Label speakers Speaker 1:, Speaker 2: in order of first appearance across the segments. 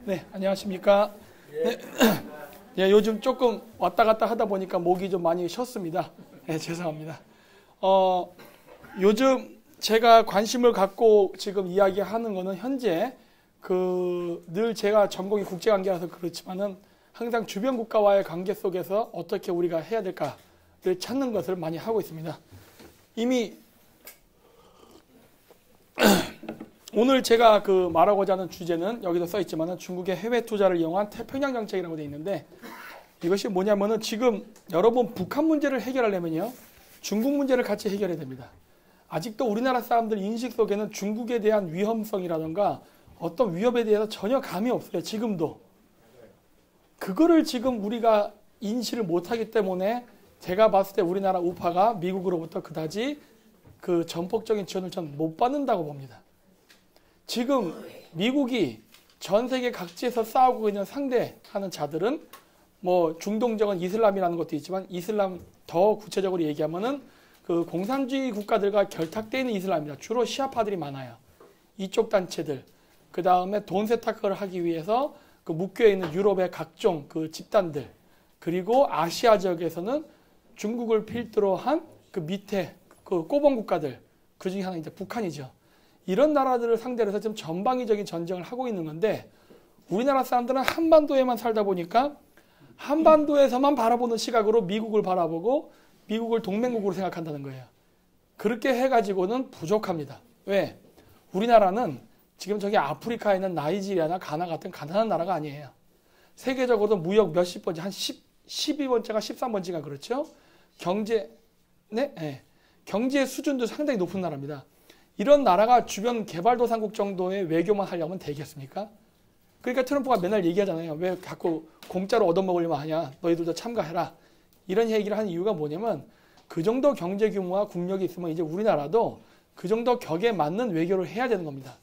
Speaker 1: 네, 안녕하십니까. 네. 예, 요즘 조금 왔다 갔다 하다 보니까 목이 좀 많이 쉬었습니다. 네, 죄송합니다. 요즘 제가 관심을 갖고 지금 이야기하는 거는 현재 늘 제가 전공이 국제관계라서 그렇지만은 항상 주변 국가와의 관계 속에서 어떻게 우리가 해야 될까를 찾는 것을 많이 하고 있습니다. 이미 오늘 제가 말하고자 하는 주제는 여기서 써 있지만은 중국의 해외 투자를 이용한 태평양 정책이라고 되어 있는데, 이것이 뭐냐면은 지금 여러분 북한 문제를 해결하려면요, 중국 문제를 같이 해결해야 됩니다. 아직도 우리나라 사람들 인식 속에는 중국에 대한 위험성이라든가 어떤 위협에 대해서 전혀 감이 없어요. 지금도. 그거를 지금 우리가 인식을 못하기 때문에 제가 봤을 때 우리나라 우파가 미국으로부터 그다지 전폭적인 지원을 전 못 받는다고 봅니다. 지금 미국이 전 세계 각지에서 싸우고 있는 상대하는 자들은 뭐 중동적인 이슬람이라는 것도 있지만, 이슬람 더 구체적으로 얘기하면은 공산주의 국가들과 결탁되어 있는 이슬람입니다. 주로 시아파들이 많아요. 이쪽 단체들. 그 다음에 돈 세탁을 하기 위해서 묶여 있는 유럽의 각종 집단들. 그리고 아시아 지역에서는 중국을 필두로 한 밑에 꼬봉 국가들. 그 중에 하나 이제 북한이죠. 이런 나라들을 상대로 해서 지금 전방위적인 전쟁을 하고 있는 건데, 우리나라 사람들은 한반도에만 살다 보니까 한반도에서만 바라보는 시각으로 미국을 바라보고 미국을 동맹국으로 생각한다는 거예요. 그렇게 해가지고는 부족합니다. 왜? 우리나라는 지금 저기 아프리카에 있는 나이지리아나 가나 같은 가난한 나라가 아니에요. 세계적으로도 무역 몇십 번째, 한 12번째가 13번째가 그렇죠? 경제 수준도 상당히 높은 나라입니다. 이런 나라가 주변 개발도상국 정도의 외교만 하려면 되겠습니까? 그러니까 트럼프가 맨날 얘기하잖아요. 왜 자꾸 공짜로 얻어먹으려면 하냐. 너희들도 참가해라. 이런 얘기를 하는 이유가 뭐냐면, 그 정도 경제 규모와 국력이 있으면 이제 우리나라도 그 정도 격에 맞는 외교를 해야 되는 겁니다.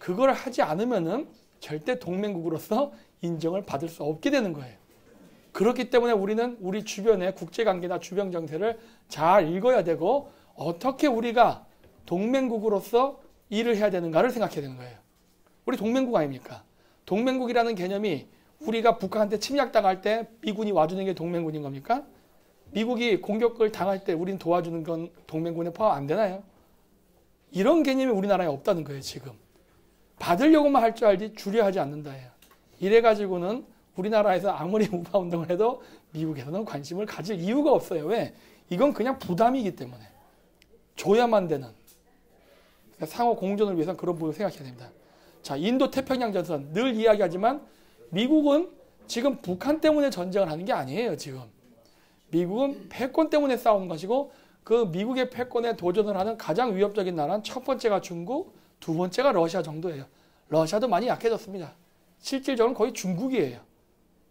Speaker 1: 그걸 하지 않으면은 절대 동맹국으로서 인정을 받을 수 없게 되는 거예요. 그렇기 때문에 우리는 우리 주변의 국제관계나 주변 정세를 잘 읽어야 되고, 어떻게 우리가 동맹국으로서 일을 해야 되는가를 생각해야 되는 거예요. 우리 동맹국 아닙니까? 동맹국이라는 개념이 우리가 북한한테 침략당할 때 미군이 와주는 게 동맹군인 겁니까? 미국이 공격을 당할 때 우리는 도와주는 건 동맹군에 포함 안 되나요? 이런 개념이 우리나라에 없다는 거예요, 지금. 받으려고만 할 줄 알지 주려 하지 않는다예요. 이래가지고는 우리나라에서 아무리 우파 운동을 해도 미국에서는 관심을 가질 이유가 없어요. 왜? 이건 그냥 부담이기 때문에. 줘야만 되는. 상호 공존을 위해서는 그런 부분을 생각해야 됩니다. 자, 인도 태평양 전선 늘 이야기하지만 미국은 지금 북한 때문에 전쟁을 하는 게 아니에요. 지금 미국은 패권 때문에 싸우는 것이고, 그 미국의 패권에 도전을 하는 가장 위협적인 나라는 첫 번째가 중국, 두 번째가 러시아 정도예요. 러시아도 많이 약해졌습니다. 실질적으로 거의 중국이에요.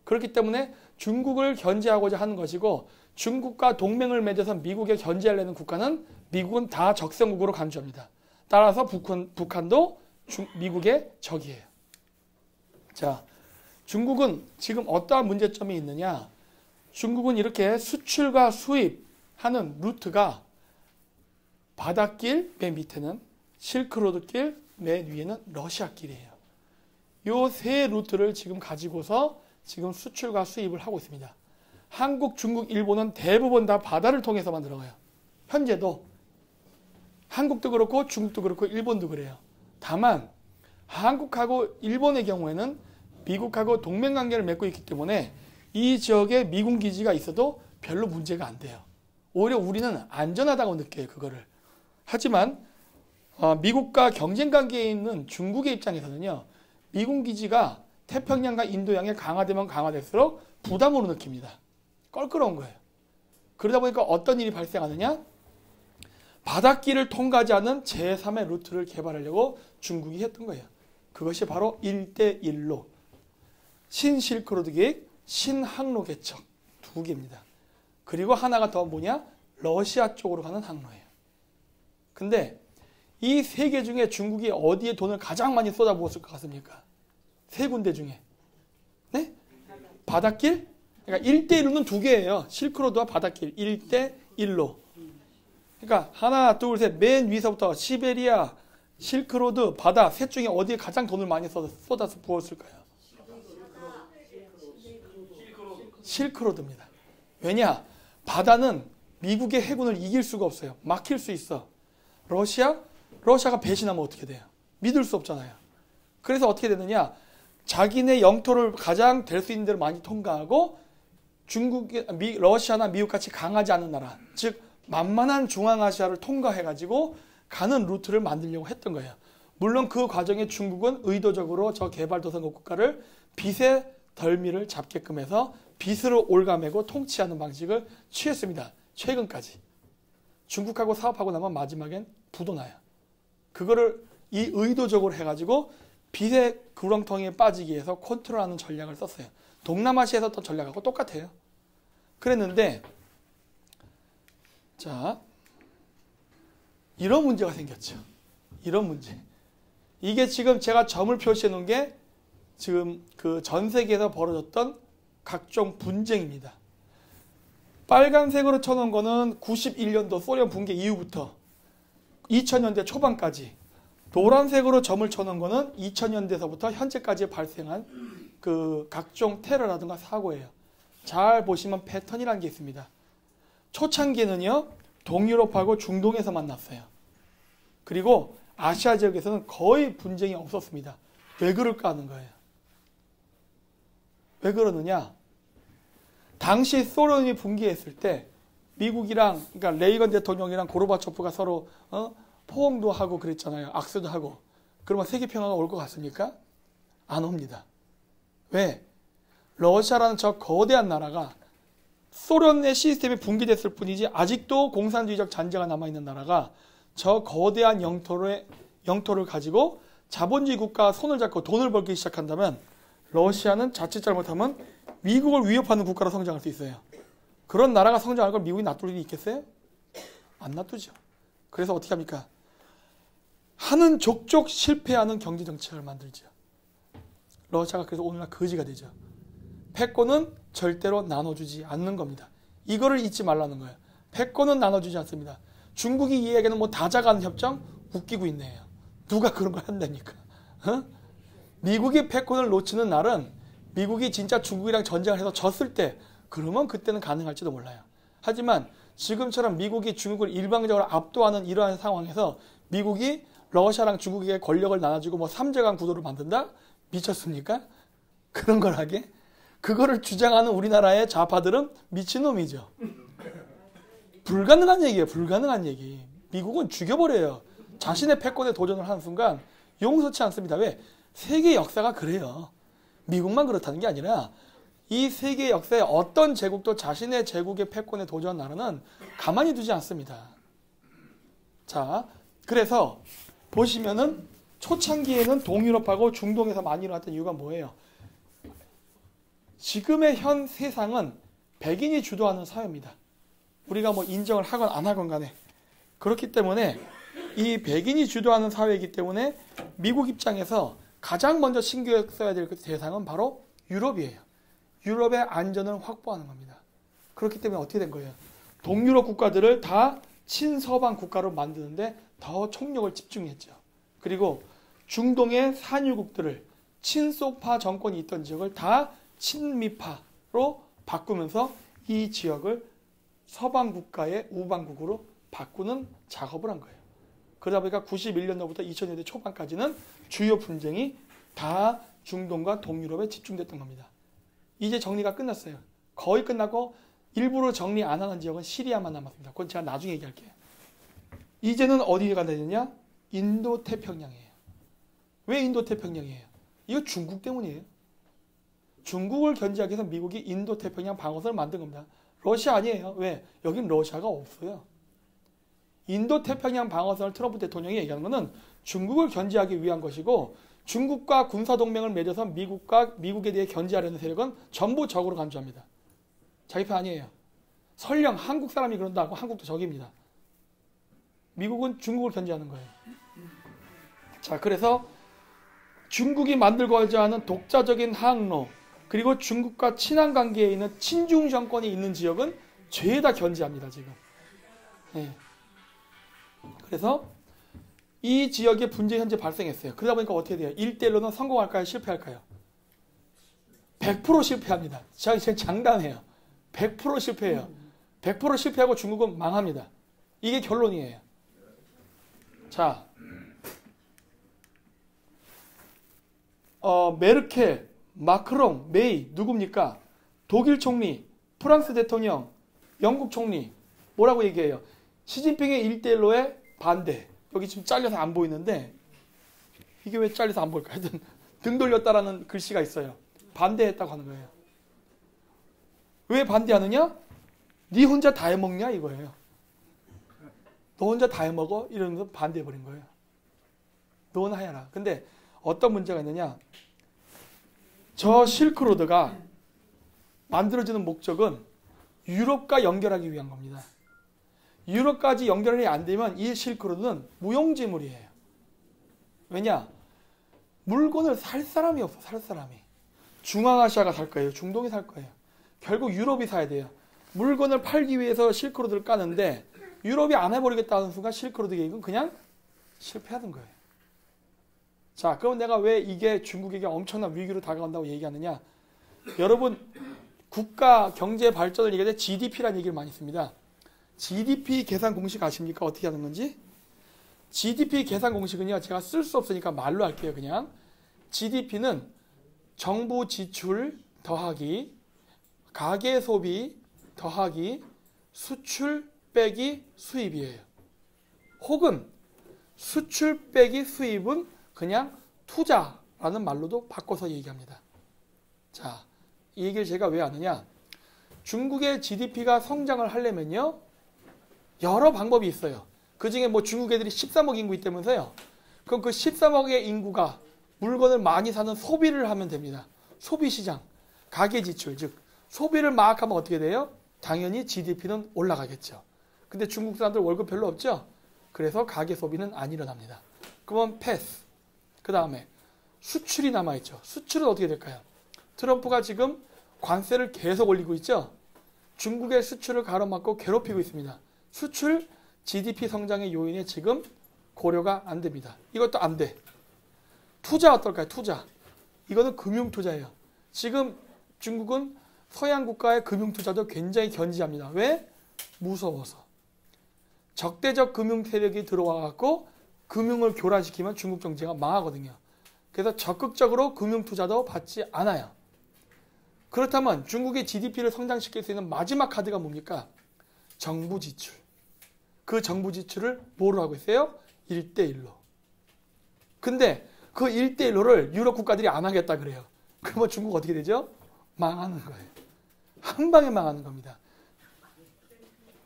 Speaker 1: 그렇기 때문에 중국을 견제하고자 하는 것이고, 중국과 동맹을 맺어서 미국에 견제하려는 국가는 미국은 다 적성국으로 간주합니다. 따라서 북한도 미국의 적이에요. 자, 중국은 지금 어떠한 문제점이 있느냐? 중국은 이렇게 수출과 수입하는 루트가 바닷길, 맨 밑에는 실크로드길, 맨 위에는 러시아길이에요. 이 세 루트를 지금 가지고서 지금 수출과 수입을 하고 있습니다. 한국, 중국, 일본은 대부분 다 바다를 통해서만 들어가요. 현재도 한국도 그렇고 중국도 그렇고 일본도 그래요. 다만 한국하고 일본의 경우에는 미국하고 동맹관계를 맺고 있기 때문에 이 지역에 미군 기지가 있어도 별로 문제가 안 돼요. 오히려 우리는 안전하다고 느껴요, 그거를. 하지만 미국과 경쟁관계에 있는 중국의 입장에서는요, 미군 기지가 태평양과 인도양에 강화되면 강화될수록 부담으로 느낍니다. 껄끄러운 거예요. 그러다 보니까 어떤 일이 발생하느냐? 바닷길을 통과하지 않는 제3의 루트를 개발하려고 중국이 했던 거예요. 그것이 바로 1대1로 신실크로드 계획, 신항로 개척. 두 개입니다. 그리고 하나가 더 뭐냐? 러시아 쪽으로 가는 항로예요. 근데 이 세 개 중에 중국이 어디에 돈을 가장 많이 쏟아부었을 것 같습니까? 세 군데 중에. 네? 바닷길? 그러니까 1대1로는 두 개예요. 실크로드와 바닷길. 1대1로. 그러니까 하나, 둘, 셋. 맨 위서부터 시베리아, 실크로드, 바다 셋 중에 어디에 가장 돈을 많이 쏟아서 부었을까요? 실크로드입니다. 왜냐? 바다는 미국의 해군을 이길 수가 없어요. 막힐 수 있어. 러시아가 배신하면 어떻게 돼요? 믿을 수 없잖아요. 그래서 어떻게 되느냐? 자기네 영토를 가장 될 수 있는 대로 많이 통과하고 러시아나 미국 같이 강하지 않은 나라, 즉 만만한 중앙아시아를 통과해가지고 가는 루트를 만들려고 했던 거예요. 물론 그 과정에 중국은 의도적으로 저 개발도상국 국가를 빚의 덜미를 잡게끔 해서 빚으로 올가매고 통치하는 방식을 취했습니다. 최근까지. 중국하고 사업하고 나면 마지막엔 부도 나요. 그거를 의도적으로 해가지고 빚의 구렁텅이에 빠지기 위해서 컨트롤하는 전략을 썼어요. 동남아시아에서 했던 전략하고 똑같아요. 그랬는데 자, 이런 문제가 생겼죠. 이런 문제. 이게 지금 제가 점을 표시해 놓은 게 지금 그 전 세계에서 벌어졌던 각종 분쟁입니다. 빨간색으로 쳐놓은 거는 91년도 소련 붕괴 이후부터 2000년대 초반까지, 노란색으로 점을 쳐놓은 거는 2000년대에서부터 현재까지 발생한 그 각종 테러라든가 사고예요. 잘 보시면 패턴이라는 게 있습니다. 초창기에는요, 동유럽하고 중동에서 만났어요. 그리고 아시아 지역에서는 거의 분쟁이 없었습니다. 왜 그럴까 하는 거예요. 왜 그러느냐? 당시 소련이 붕괴했을 때 미국이랑, 그러니까 레이건 대통령이랑 고르바초프가 서로 포옹도 하고 그랬잖아요. 악수도 하고. 그러면 세계 평화가 올 것 같습니까? 안 옵니다. 왜? 러시아라는 저 거대한 나라가 소련의 시스템이 붕괴됐을 뿐이지 아직도 공산주의적 잔재가 남아있는 나라가 저 거대한 영토를 가지고 자본주의 국가와 손을 잡고 돈을 벌기 시작한다면 러시아는 자칫 잘못하면 미국을 위협하는 국가로 성장할 수 있어요. 그런 나라가 성장할 걸 미국이 놔둘 일이 있겠어요? 안 놔두죠. 그래서 어떻게 합니까? 하는 족족 실패하는 경제정책을 만들죠. 러시아가 그래서 오늘날 거지가 되죠. 패권은 절대로 나눠주지 않는 겁니다. 이거를 잊지 말라는 거예요. 패권은 나눠주지 않습니다. 중국이 이야기하는 뭐 다자간 협정 웃기고 있네요. 누가 그런 걸 한다니까. 미국이 패권을 놓치는 날은 미국이 진짜 중국이랑 전쟁을 해서 졌을 때, 그러면 그때는 가능할지도 몰라요. 하지만 지금처럼 미국이 중국을 일방적으로 압도하는 이러한 상황에서 미국이 러시아랑 중국에게 권력을 나눠주고 뭐 삼제강 구도를 만든다? 미쳤습니까? 그런 걸 하게? 그거를 주장하는 우리나라의 좌파들은 미친놈이죠. 불가능한 얘기예요. 불가능한 얘기. 미국은 죽여버려요. 자신의 패권에 도전을 하는 순간 용서치 않습니다. 왜? 세계 역사가 그래요. 미국만 그렇다는 게 아니라 이 세계 역사에 어떤 제국도 자신의 제국의 패권에 도전한 나라는 가만히 두지 않습니다. 자, 그래서 보시면은 초창기에는 동유럽하고 중동에서 많이 일어났던 이유가 뭐예요? 지금의 현 세상은 백인이 주도하는 사회입니다. 우리가 뭐 인정을 하건 안 하건 간에. 그렇기 때문에 이 백인이 주도하는 사회이기 때문에 미국 입장에서 가장 먼저 신경 써야 될 대상은 바로 유럽이에요. 유럽의 안전을 확보하는 겁니다. 그렇기 때문에 어떻게 된 거예요? 동유럽 국가들을 다 친서방 국가로 만드는데 더 총력을 집중했죠. 그리고 중동의 산유국들을 친소파 정권이 있던 지역을 다 친미파로 바꾸면서 이 지역을 서방 국가의 우방국으로 바꾸는 작업을 한 거예요. 그러다 보니까 91년도부터 2000년대 초반까지는 주요 분쟁이 다 중동과 동유럽에 집중됐던 겁니다. 이제 정리가 끝났어요. 거의 끝나고 일부러 정리 안 하는 지역은 시리아만 남았습니다. 그건 제가 나중에 얘기할게요. 이제는 어디가 되느냐? 인도태평양이에요. 왜 인도태평양이에요? 이거 중국 때문이에요. 중국을 견제하기 위해서 미국이 인도태평양 방어선을 만든 겁니다. 러시아 아니에요. 왜? 여긴 러시아가 없어요. 인도태평양 방어선을 트럼프 대통령이 얘기하는 것은 중국을 견제하기 위한 것이고, 중국과 군사동맹을 맺어서 미국에 대해 견제하려는 세력은 전부 적으로 간주합니다. 자기 편 아니에요. 설령 한국 사람이 그런다고 한국도 적입니다. 미국은 중국을 견제하는 거예요. 자, 그래서 중국이 만들고자 하는 독자적인 항로, 그리고 중국과 친한 관계에 있는 친중 정권이 있는 지역은 죄다 견제합니다, 지금. 네. 그래서 이 지역에 분쟁이 현재 발생했어요. 그러다 보니까 어떻게 돼요? 1대1로는 성공할까요? 실패할까요? 100% 실패합니다. 제가 장담해요. 100% 실패해요. 100% 실패하고 중국은 망합니다. 이게 결론이에요. 자, 메르켈, 마크롱, 메이 누굽니까? 독일 총리, 프랑스 대통령, 영국 총리 뭐라고 얘기해요? 시진핑의 1대1로의 반대. 여기 지금 잘려서 안 보이는데 이게 왜 잘려서 안 보일까? 하여튼 등 돌렸다라는 글씨가 있어요. 반대했다고 하는 거예요. 왜 반대하느냐? 네 혼자 다 해먹냐 이거예요. 너 혼자 다 해먹어? 이러면서 반대해버린 거예요. 너나 해라. 근데 어떤 문제가 있느냐? 저 실크로드가 만들어지는 목적은 유럽과 연결하기 위한 겁니다. 유럽까지 연결이 안 되면 이 실크로드는 무용지물이에요. 왜냐? 물건을 살 사람이 없어. 살 사람이. 중앙아시아가 살 거예요. 중동이 살 거예요. 결국 유럽이 사야 돼요. 물건을 팔기 위해서 실크로드를 까는데 유럽이 안 해버리겠다는 순간 실크로드 계획은 그냥 실패하는 거예요. 자, 그럼 내가 왜 이게 중국에게 엄청난 위기로 다가온다고 얘기하느냐? 여러분, 국가 경제 발전을 얘기할 때 GDP라는 얘기를 많이 씁니다. GDP 계산 공식 아십니까? 어떻게 하는 건지? GDP 계산 공식은요, 제가 쓸 수 없으니까 말로 할게요, 그냥. GDP는 정부 지출 더하기 가계 소비 더하기 수출 빼기 수입이에요. 혹은 수출 빼기 수입은 그냥 투자라는 말로도 바꿔서 얘기합니다. 자, 이 얘기를 제가 왜 하느냐? 중국의 GDP가 성장을 하려면요, 여러 방법이 있어요. 그 중에 뭐 중국 애들이 13억 인구 있다면서요. 그럼 그 13억의 인구가 물건을 많이 사는 소비를 하면 됩니다. 소비시장, 가계지출, 즉 소비를 막 하면 어떻게 돼요? 당연히 GDP는 올라가겠죠. 근데 중국 사람들 월급 별로 없죠? 그래서 가계 소비는 안 일어납니다. 그러면 패스. 그 다음에 수출이 남아있죠. 수출은 어떻게 될까요? 트럼프가 지금 관세를 계속 올리고 있죠? 중국의 수출을 가로막고 괴롭히고 있습니다. 수출 GDP 성장의 요인에 지금 고려가 안 됩니다. 이것도 안 돼. 투자 어떨까요? 투자. 이거는 금융투자예요. 지금 중국은 서양 국가의 금융투자도 굉장히 견지합니다. 왜? 무서워서. 적대적 금융 세력이 들어와갖고 금융을 교란시키면 중국 경제가 망하거든요. 그래서 적극적으로 금융투자도 받지 않아요. 그렇다면 중국의 GDP를 성장시킬 수 있는 마지막 카드가 뭡니까? 정부 지출. 그 정부 지출을 뭐로 하고 있어요? 1대1로. 근데 그 1대1로를 유럽 국가들이 안 하겠다 그래요. 그러면 중국 어떻게 되죠? 망하는 거예요. 한 방에 망하는 겁니다.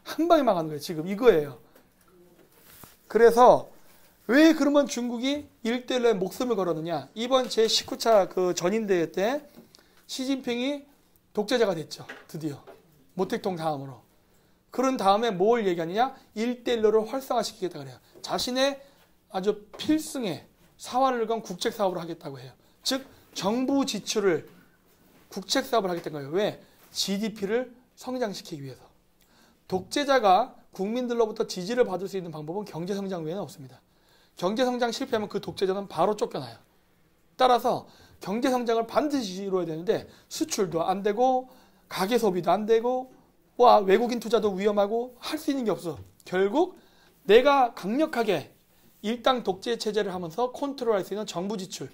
Speaker 1: 한 방에 망하는 거예요. 지금 이거예요. 그래서 왜 그러면 중국이 1대1로에 목숨을 걸었느냐? 이번 제19차 그 전인대회 때 시진핑이 독재자가 됐죠. 드디어. 모택동 다음으로. 그런 다음에 뭘 얘기하느냐? 1대1로를 활성화시키겠다 그래요. 자신의 아주 필승의 사활을 건 국책사업을 하겠다고 해요. 즉 정부 지출을 국책사업을 하겠다는 거예요. 왜? GDP를 성장시키기 위해서. 독재자가 국민들로부터 지지를 받을 수 있는 방법은 경제성장 외에는 없습니다. 경제성장 실패하면 그 독재자는 바로 쫓겨나요. 따라서 경제성장을 반드시 이루어야 되는데 수출도 안 되고 가계소비도 안 되고 외국인 투자도 위험하고 할 수 있는 게 없어. 결국 내가 강력하게 일당 독재 체제를 하면서 컨트롤할 수 있는 정부 지출,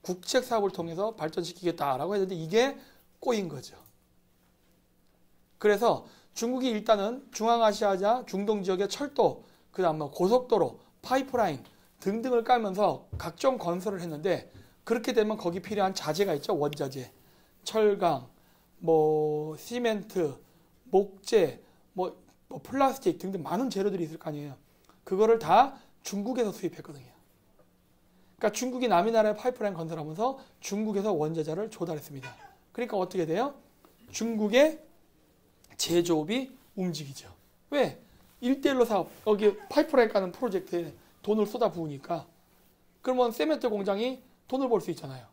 Speaker 1: 국책 사업을 통해서 발전시키겠다라고 했는데 이게 꼬인 거죠. 그래서 중국이 일단은 중앙아시아자 중동 지역의 철도, 그다음 고속도로, 파이프라인 등등을 깔면서 각종 건설을 했는데 그렇게 되면 거기 필요한 자재가 있죠. 원자재, 철강, 시멘트, 목재, 플라스틱 등등 많은 재료들이 있을 거 아니에요. 그거를 다 중국에서 수입했거든요. 그러니까 중국이 남의 나라에 파이프라인 건설하면서 중국에서 원자재를 조달했습니다. 그러니까 어떻게 돼요? 중국의 제조업이 움직이죠. 왜? 1대1로 사업, 여기 파이프라인 까는 프로젝트에 돈을 쏟아부으니까. 그러면 세멘트 공장이 돈을 벌 수 있잖아요.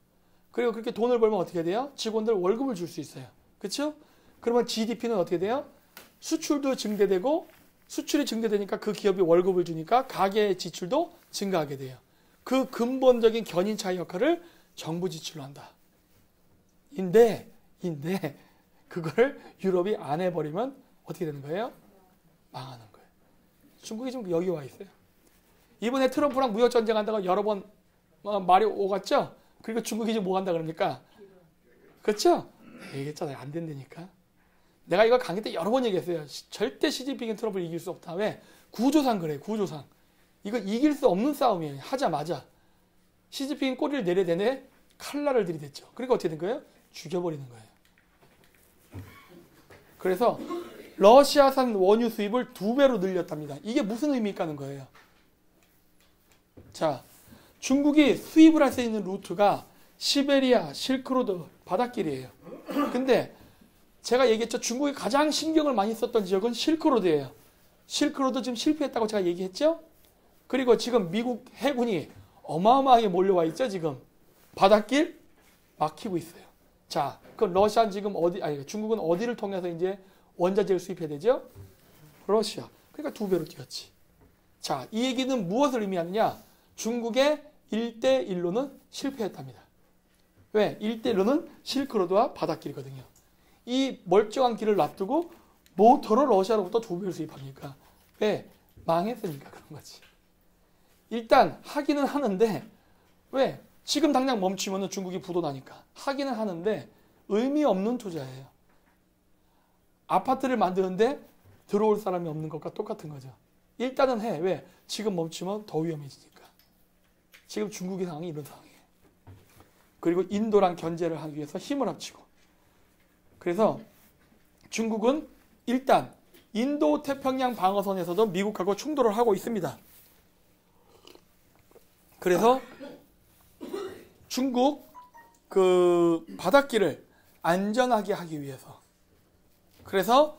Speaker 1: 그리고 그렇게 돈을 벌면 어떻게 돼요? 직원들 월급을 줄 수 있어요. 그렇죠? 그러면 GDP는 어떻게 돼요? 수출도 증대되고, 수출이 증대되니까 그 기업이 월급을 주니까 가계의 지출도 증가하게 돼요. 그 근본적인 견인차의 역할을 정부 지출로 한다. 인데 그걸 유럽이 안 해버리면 어떻게 되는 거예요? 망하는 거예요. 중국이 지금 여기 와 있어요. 이번에 트럼프랑 무역 전쟁한다고 여러 번 말이 오갔죠? 그리고 중국이 지금 뭐 한다 그럽니까? 그렇죠? 얘기했잖아요. 안 된다니까. 내가 이거 강의 때 여러 번 얘기했어요. 절대 시진핑이 트럼프를 이길 수 없다. 왜? 구조상 그래. 구조상. 이거 이길 수 없는 싸움이에요. 하자마자. 시진핑이 꼬리를 내려대네 칼날을 들이댔죠. 그러니까 어떻게 된 거예요? 죽여버리는 거예요. 그래서 러시아산 원유 수입을 2배로 늘렸답니다. 이게 무슨 의미일까 하는 거예요. 자, 중국이 수입을 할 수 있는 루트가 시베리아, 실크로드 바닷길이에요. 근데 제가 얘기했죠. 중국이 가장 신경을 많이 썼던 지역은 실크로드예요. 실크로드 지금 실패했다고 제가 얘기했죠. 그리고 지금 미국 해군이 어마어마하게 몰려와 있죠. 지금 바닷길 막히고 있어요. 자, 그 러시아는 지금 중국은 어디를 통해서 이제 원자재를 수입해야 되죠? 러시아. 그러니까 2배로 뛰었지. 자, 이 얘기는 무엇을 의미하느냐? 중국의 1대1로는 실패했답니다. 왜? 1대1로는 실크로드와 바닷길이거든요. 이 멀쩡한 길을 놔두고 모터로 러시아로부터 2배를 수입합니까? 왜? 망했으니까 그런 거지. 일단 하기는 하는데 왜? 지금 당장 멈추면 중국이 부도나니까. 하기는 하는데 의미 없는 투자예요. 아파트를 만드는데 들어올 사람이 없는 것과 똑같은 거죠. 일단은 해. 왜? 지금 멈추면 더 위험해지니까. 지금 중국의 상황이 이런 상황이에요. 그리고 인도랑 견제를 하기 위해서 힘을 합치고. 그래서 중국은 일단 인도 태평양 방어선에서도 미국하고 충돌을 하고 있습니다. 그래서 중국 그 바닷길을 안전하게 하기 위해서 그래서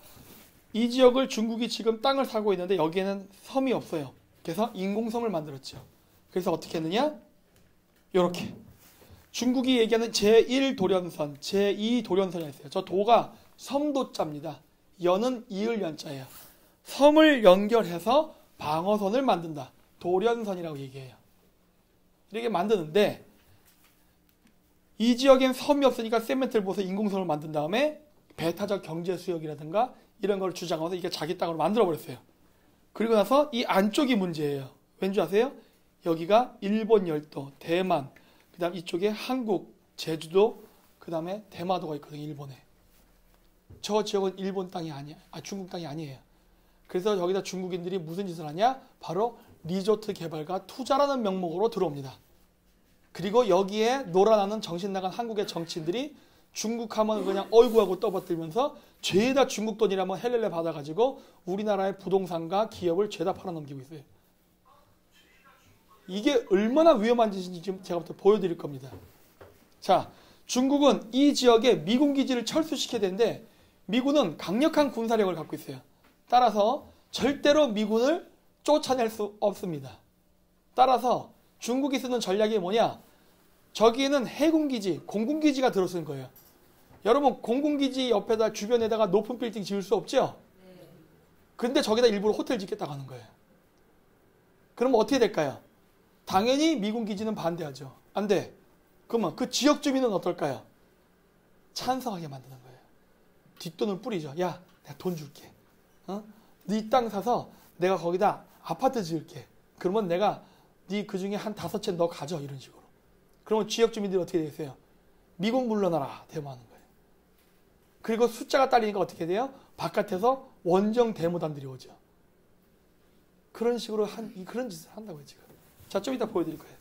Speaker 1: 이 지역을 중국이 지금 땅을 사고 있는데 여기에는 섬이 없어요. 그래서 인공섬을 만들었죠. 그래서 어떻게 했느냐? 이렇게 중국이 얘기하는 제1도련선, 제2도련선이 있어요. 저 도가 섬도자입니다. 연은 이을 연자예요. 섬을 연결해서 방어선을 만든다. 도련선이라고 얘기해요. 이렇게 만드는데 이 지역엔 섬이 없으니까 세멘트를 부어서 인공섬을 만든 다음에 배타적 경제 수역이라든가 이런 걸 주장하면서 이게 자기 땅으로 만들어버렸어요. 그리고 나서 이 안쪽이 문제예요. 왠지 아세요? 여기가 일본 열도, 대만, 그 다음 이쪽에 한국, 제주도, 그 다음에 대마도가 있거든요. 일본에. 저 지역은 일본 땅이 아니야. 중국 땅이 아니에요. 그래서 여기다 중국인들이 무슨 짓을 하냐? 바로 리조트 개발과 투자라는 명목으로 들어옵니다. 그리고 여기에 놀아나는 정신 나간 한국의 정치인들이 중국 하면 그냥 어이구하고 떠받들면서 죄다 중국 돈이라면 헬렐레 받아가지고 우리나라의 부동산과 기업을 죄다 팔아넘기고 있어요. 이게 얼마나 위험한 짓인지 지금 제가부터 보여드릴 겁니다. 자, 중국은 이 지역에 미군 기지를 철수시켜야 되는데 미군은 강력한 군사력을 갖고 있어요. 따라서 절대로 미군을 쫓아낼 수 없습니다. 따라서 중국이 쓰는 전략이 뭐냐? 저기에는 해군기지, 공군기지가 들어서는 거예요. 여러분 공군기지 옆에다 주변에다가 높은 빌딩 지을 수 없죠? 근데 저기다 일부러 호텔 짓겠다고 하는 거예요. 그럼 어떻게 될까요? 당연히 미군기지는 반대하죠. 안 돼. 그러면 그 지역 주민은 어떨까요? 찬성하게 만드는 거예요. 뒷돈을 뿌리죠. 야, 내가 돈 줄게. 네 땅 사서 내가 거기다 아파트 지을게. 그러면 내가 네 그중에 한 5채 너 가져. 이런 식으로. 그러면 지역 주민들이 어떻게 되겠어요? 미군 물러나라. 대모하는 거예요. 그리고 숫자가 딸리니까 어떻게 돼요? 바깥에서 원정 데모단들이 오죠. 그런 식으로 그런 짓을 한다고요, 지금. 자, 좀 이따 보여드릴 거예요.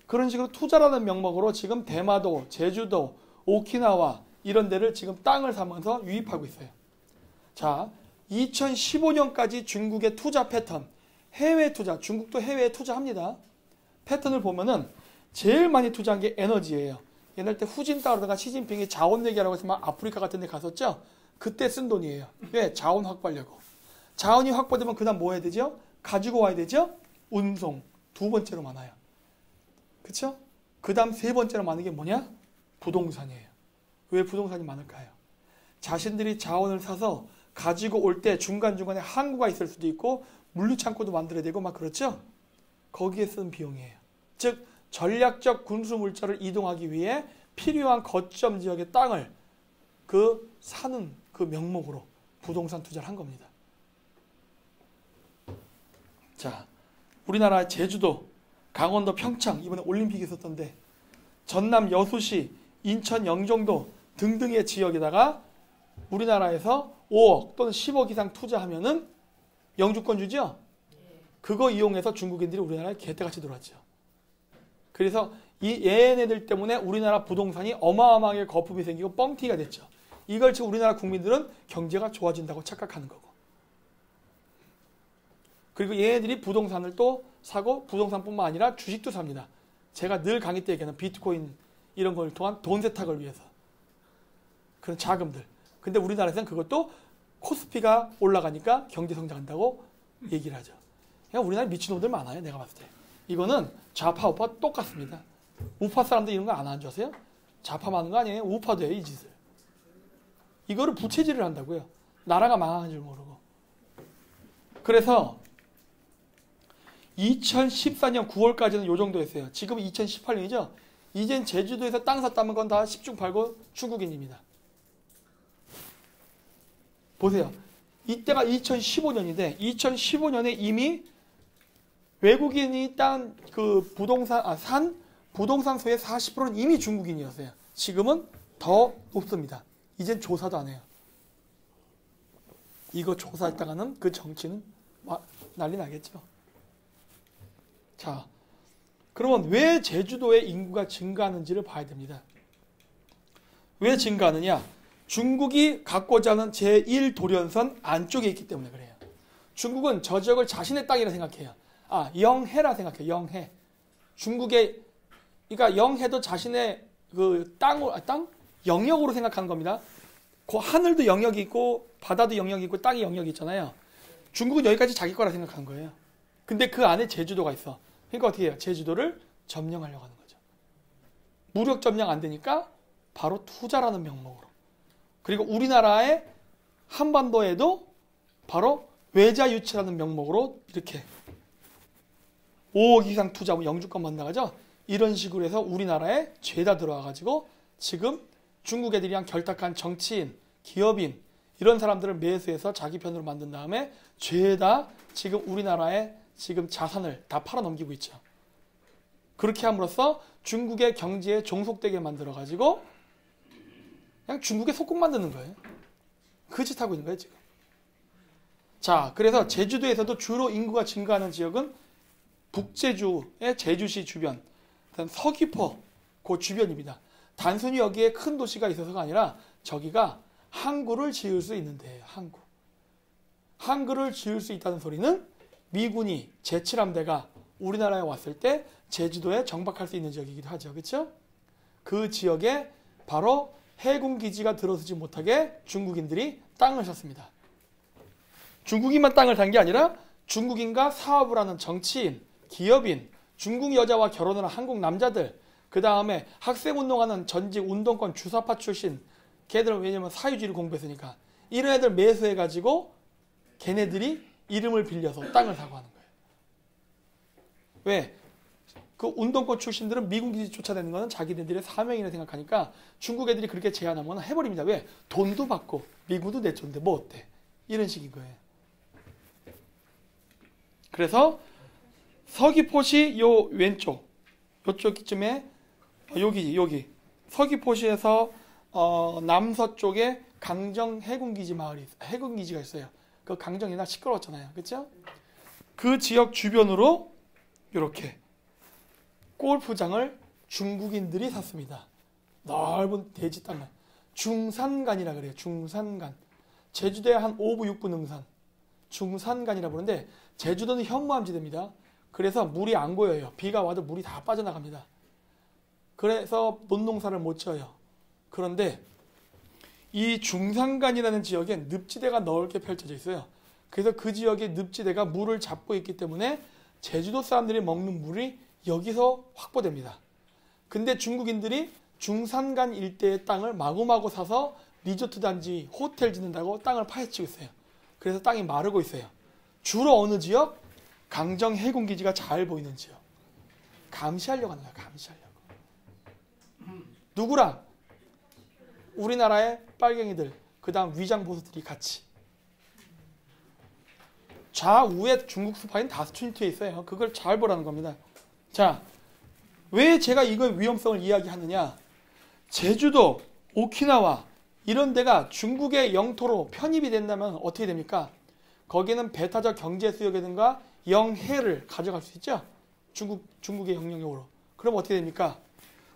Speaker 1: 그런 식으로 투자라는 명목으로 지금 대마도, 제주도, 오키나와 이런 데를 지금 땅을 사면서 유입하고 있어요. 자, 2015년까지 중국의 투자 패턴, 해외 투자, 중국도 해외에 투자합니다. 패턴을 보면은 제일 많이 투자한 게 에너지예요. 옛날 때 후진타오라든가 시진핑이 자원 얘기하라고 해서 막 아프리카 같은 데 갔었죠. 그때 쓴 돈이에요. 왜? 자원 확보하려고. 자원이 확보되면 그 다음 뭐 해야 되죠? 가지고 와야 되죠? 운송. 두 번째로 많아요. 그쵸? 그 다음 세 번째로 많은 게 뭐냐? 부동산이에요. 왜 부동산이 많을까요? 자신들이 자원을 사서 가지고 올 때 중간중간에 항구가 있을 수도 있고 물류창고도 만들어야 되고 막 그렇죠? 거기에 쓴 비용이에요. 즉 전략적 군수 물자를 이동하기 위해 필요한 거점 지역의 땅을 사는 그 명목으로 부동산 투자를 한 겁니다. 자, 우리나라 제주도, 강원도 평창 이번에 올림픽이 있었던데 전남 여수시, 인천 영종도 등등의 지역에다가 우리나라에서 5억 또는 10억 이상 투자하면은 영주권 주죠? 그거 이용해서 중국인들이 우리나라에 개떼같이 들어왔죠. 그래서 이 얘네들 때문에 우리나라 부동산이 어마어마하게 거품이 생기고 뻥튀기가 됐죠. 이걸 지금 우리나라 국민들은 경제가 좋아진다고 착각하는 거고. 그리고 얘네들이 부동산을 또 사고 부동산뿐만 아니라 주식도 삽니다. 제가 늘 강의 때 얘기하는 비트코인 이런 걸 통한 돈 세탁을 위해서. 그런 자금들. 근데 우리나라에서는 그것도 코스피가 올라가니까 경제 성장한다고 얘기를 하죠. 그냥 우리나라에 미친놈들 많아요. 내가 봤을 때. 이거는 좌파 우파 똑같습니다. 우파 사람들 이런 거 안 하는 줄 아세요? 좌파 많은 거 아니에요? 우파도 해요. 이 짓을. 이거를 부채질을 한다고요. 나라가 망하는 줄 모르고. 그래서 2014년 9월까지는 요 정도였어요. 지금은 2018년이죠. 이젠 제주도에서 땅 샀다는 건 다 10중 8구 중국인입니다. 보세요. 이때가 2015년인데 2015년에 이미 외국인이 산 부동산소의 40%는 이미 중국인이었어요. 지금은 더 높습니다. 이젠 조사도 안 해요. 이거 조사했다가는 그 정치는 난리 나겠죠. 자, 그러면 왜 제주도의 인구가 증가하는지를 봐야 됩니다. 왜 증가하느냐? 중국이 갖고자 하는 제1도련선 안쪽에 있기 때문에 그래요. 중국은 저 지역을 자신의 땅이라 생각해요. 영해라 생각해요. 영해. 중국의, 그러니까 영해도 자신의 그 땅, 영역으로 생각하는 겁니다. 그 하늘도 영역이 있고 바다도 영역이 있고 땅이 영역이 있잖아요. 중국은 여기까지 자기 거라 생각하는 거예요. 근데 그 안에 제주도가 있어. 그러니까 어떻게 해요? 제주도를 점령하려고 하는 거죠. 무력 점령 안 되니까 바로 투자라는 명목으로. 그리고 우리나라의 한반도에도 바로 외자 유치라는 명목으로 이렇게 5억 이상 투자하면 영주권 만나가죠. 이런 식으로 해서 우리나라에 죄다 들어와가지고 지금 중국 애들이랑 결탁한 정치인, 기업인 이런 사람들을 매수해서 자기 편으로 만든 다음에 죄다 지금 우리나라의 지금 자산을 다 팔아넘기고 있죠. 그렇게 함으로써 중국의 경제에 종속되게 만들어가지고 그냥 중국의 속국 만드는 거예요. 그 짓 하고 있는 거예요, 지금. 자, 그래서 제주도에서도 주로 인구가 증가하는 지역은 북제주의 제주시 주변, 서귀포 그 주변입니다. 단순히 여기에 큰 도시가 있어서가 아니라 저기가 항구를 지을 수 있는 데예요. 항구. 항구를 지을 수 있다는 소리는 미군이 제7함대가 우리나라에 왔을 때 제주도에 정박할 수 있는 지역이기도 하죠. 그렇죠? 그 지역에 바로 해군 기지가 들어서지 못하게 중국인들이 땅을 샀습니다. 중국인만 땅을 산 게 아니라 중국인과 사업을 하는 정치인, 기업인, 중국 여자와 결혼을 한 한국 남자들, 그 다음에 학생운동하는 전직 운동권 주사파 출신, 걔들은 왜냐면 사유지를 공부했으니까 이런 애들 매수해가지고 걔네들이 이름을 빌려서 땅을 사고 하는 거예요. 왜? 그 운동권 출신들은 미군 기지 쫓아내는 거는 자기네들의 사명이라 생각하니까 중국 애들이 그렇게 제안하면 해버립니다. 왜? 돈도 받고 미군도 내쫓는데 뭐 어때? 이런 식인 거예요. 그래서 서귀포시 요 왼쪽 요쪽쯤에 여기 서귀포시에서 남서쪽에 강정 해군기지 마을이 해군기지가 있어요. 그 강정이나 시끄러웠잖아요. 그렇죠? 그 지역 주변으로 이렇게 골프장을 중국인들이 샀습니다. 넓은 대지 땅을. 중산간이라 그래요. 중산간. 제주도에 한 5부 6부 능선. 중산간이라 부르는데 제주도는 현무암지대입니다. 그래서 물이 안 고여요. 비가 와도 물이 다 빠져나갑니다. 그래서 논농사를 못 지어요. 그런데 이 중산간이라는 지역에 늪지대가 넓게 펼쳐져 있어요. 그래서 그 지역의 늪지대가 물을 잡고 있기 때문에 제주도 사람들이 먹는 물이 여기서 확보됩니다. 근데 중국인들이 중산간 일대의 땅을 마구마구 사서 리조트 단지, 호텔 짓는다고 땅을 파헤치고 있어요. 그래서 땅이 마르고 있어요. 주로 어느 지역? 강정 해군기지가 잘 보이는 지역. 감시하려고 하는 거야. 감시하려고. 누구랑? 우리나라의 빨갱이들, 그 다음 위장보수들이 같이. 좌우에 중국 스파이는 다 스튜디오에 있어요. 그걸 잘 보라는 겁니다. 자, 왜 제가 이걸 위험성을 이야기하느냐? 제주도, 오키나와 이런 데가 중국의 영토로 편입이 된다면 어떻게 됩니까? 거기는 배타적 경제 수역이든가 영해를 가져갈 수 있죠? 중국의 영역으로. 그럼 어떻게 됩니까?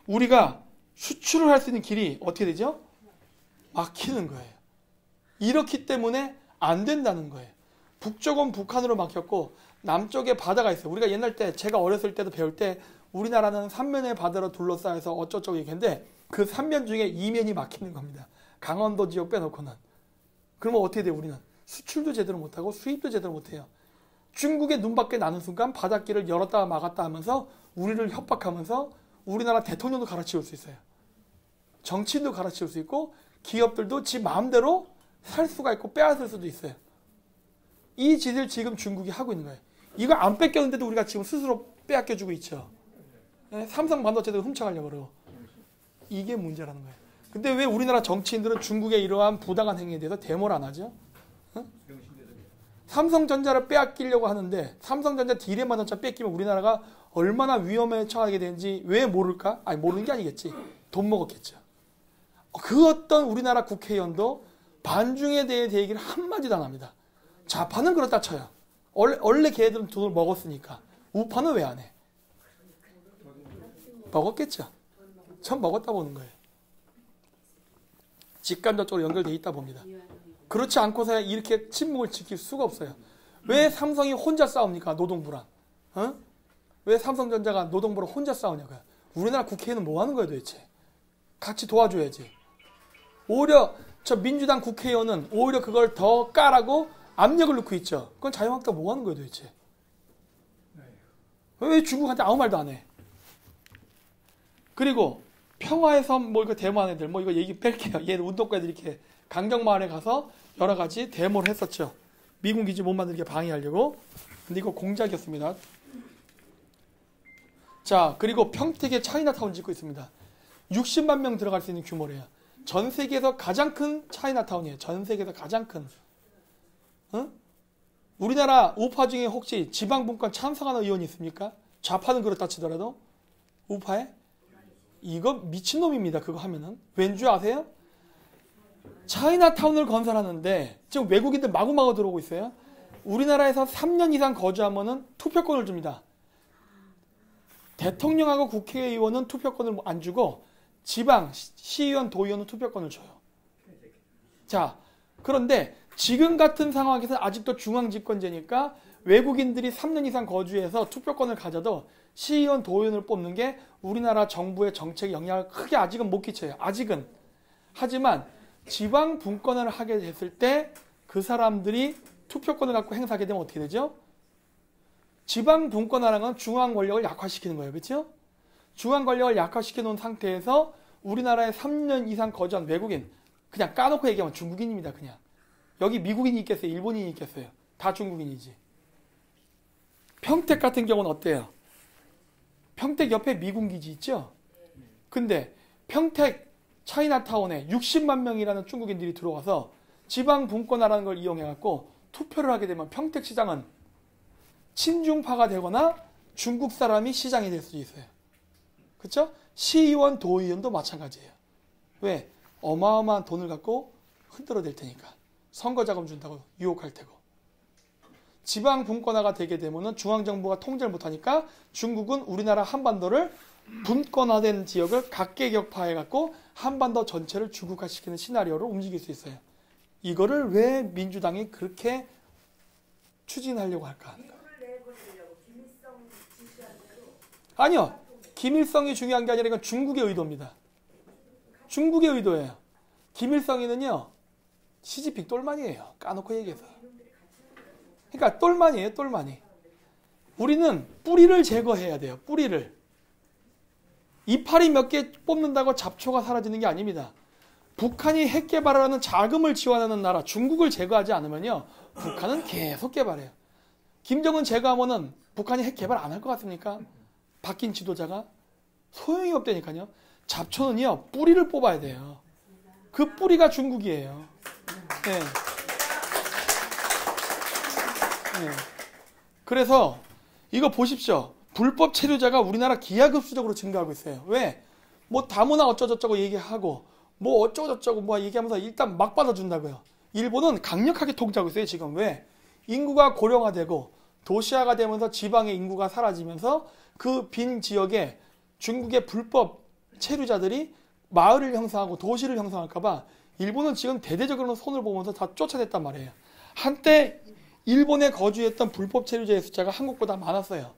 Speaker 1: 우리가 수출을 할 수 있는 길이 어떻게 되죠? 막히는 거예요. 이렇기 때문에 안 된다는 거예요. 북쪽은 북한으로 막혔고 남쪽에 바다가 있어요. 우리가 옛날 때 제가 어렸을 때도 배울 때 우리나라는 삼면의 바다로 둘러싸여서 어쩌고저쩌고 얘기했는데 그 삼면 중에 이면이 막히는 겁니다. 강원도 지역 빼놓고는. 그러면 어떻게 돼요? 우리는 수출도 제대로 못하고 수입도 제대로 못해요. 중국의 눈밖에 나는 순간 바닷길을 열었다 막았다 하면서 우리를 협박하면서 우리나라 대통령도 갈아치울 수 있어요. 정치인도 갈아치울 수 있고 기업들도 지 마음대로 살 수가 있고 빼앗을 수도 있어요. 이 짓을 지금 중국이 하고 있는 거예요. 이거 안 뺏겼는데도 우리가 지금 스스로 빼앗겨주고 있죠. 삼성 반도체도 훔쳐가려고 그러고. 이게 문제라는 거예요. 근데 왜 우리나라 정치인들은 중국의 이러한 부당한 행위에 대해서 데모를 안 하죠? 어? 삼성전자를 빼앗기려고 하는데 삼성전자 디램만 원짜 뺏기면 우리나라가 얼마나 위험에 처하게 되는지 왜 모를까? 아니 모르는 게 아니겠지. 돈 먹었겠죠. 그 어떤 우리나라 국회의원도 반중에 대해 얘기를 한마디도 안 합니다. 좌파는 그렇다 쳐요. 원래 걔네들은 돈을 먹었으니까. 우파는 왜 안 해? 먹었겠죠. 전 먹었다 보는 거예요. 직간접적으로 연결되어 있다 봅니다. 그렇지 않고서야 이렇게 침묵을 지킬 수가 없어요. 왜 삼성이 혼자 싸웁니까? 노동부랑. 어? 왜 삼성전자가 노동부랑 혼자 싸우냐고요. 우리나라 국회의원은 뭐 하는 거예요 도대체? 같이 도와줘야지. 오히려 저 민주당 국회의원은 오히려 그걸 더 까라고 압력을 넣고 있죠. 그건 자유한국당 뭐 하는 거예요 도대체? 왜 중국한테 아무 말도 안 해? 그리고 평화의 섬 뭐 이거 데모한 애들 뭐 이거 얘기 뺄게요. 얘 운동가들이 이렇게 강정마을에 가서 여러 가지 데모를 했었죠. 미군 기지 못 만들게 방해하려고. 근데 이거 공작이었습니다. 자, 그리고 평택에 차이나타운 짓고 있습니다. 60만 명 들어갈 수 있는 규모래요. 전 세계에서 가장 큰 차이나타운이에요. 전 세계에서 가장 큰. 어? 우리나라 우파 중에 혹시 지방분권 찬성하는 의원이 있습니까? 좌파는 그렇다 치더라도 우파에? 이거 미친놈입니다. 그거 하면은. 왠지 아세요? 차이나타운을 건설하는데 지금 외국인들 마구마구 들어오고 있어요. 우리나라에서 3년 이상 거주하면은 투표권을 줍니다. 대통령하고 국회의원은 투표권을 안 주고 지방, 시의원, 도의원은 투표권을 줘요. 자, 그런데 지금 같은 상황에서 아직도 중앙집권제니까 외국인들이 3년 이상 거주해서 투표권을 가져도 시의원, 도의원을 뽑는 게 우리나라 정부의 정책에 영향을 크게 아직은 못 끼쳐요. 아직은. 하지만 지방 분권을 하게 됐을 때 그 사람들이 투표권을 갖고 행사하게 되면 어떻게 되죠? 지방 분권하는 건 중앙 권력을 약화시키는 거예요. 그렇죠? 중앙 권력을 약화시켜 놓은 상태에서 우리나라에 3년 이상 거주한 외국인, 그냥 까놓고 얘기하면 중국인입니다. 그냥. 여기 미국인이 있겠어요? 일본인이 있겠어요? 다 중국인이지. 평택 같은 경우는 어때요? 평택 옆에 미군 기지 있죠? 근데 평택 차이나타운에 60만 명이라는 중국인들이 들어와서 지방 분권화라는 걸 이용해갖고 투표를 하게 되면 평택시장은 친중파가 되거나 중국 사람이 시장이 될 수 있어요. 그렇죠? 시의원, 도의원도 마찬가지예요. 왜? 어마어마한 돈을 갖고 흔들어댈 테니까. 선거 자금 준다고 유혹할 테고. 지방 분권화가 되게 되면은 중앙정부가 통제를 못하니까 중국은 우리나라 한반도를 분권화된 지역을 각계격파해갖고 한반도 전체를 중국화시키는 시나리오로 움직일 수 있어요. 이거를 왜 민주당이 그렇게 추진하려고 할까? 아니요. 김일성이 중요한 게 아니라 이건 중국의 의도입니다. 중국의 의도예요. 김일성이는요, 시진핑 똘만이에요. 까놓고 얘기해서. 그러니까 똘만이에요, 똘만이. 우리는 뿌리를 제거해야 돼요, 뿌리를. 이파리 몇 개 뽑는다고 잡초가 사라지는 게 아닙니다. 북한이 핵 개발하는 자금을 지원하는 나라, 중국을 제거하지 않으면요, 북한은 계속 개발해요. 김정은 제거하면은 북한이 핵 개발 안 할 것 같습니까? 바뀐 지도자가? 소용이 없다니까요. 잡초는요, 뿌리를 뽑아야 돼요. 그 뿌리가 중국이에요. 네. 네. 그래서 이거 보십시오. 불법 체류자가 우리나라 기하급수적으로 증가하고 있어요. 왜? 뭐 다문화 어쩌고저쩌고 얘기하고 뭐 어쩌고저쩌고 뭐 얘기하면서 일단 막 받아준다고요. 일본은 강력하게 통제하고 있어요, 지금. 왜? 인구가 고령화되고 도시화가 되면서 지방의 인구가 사라지면서 그 빈 지역에 중국의 불법 체류자들이 마을을 형성하고 도시를 형성할까봐 일본은 지금 대대적으로 손을 보면서 다 쫓아냈단 말이에요. 한때 일본에 거주했던 불법 체류자의 숫자가 한국보다 많았어요.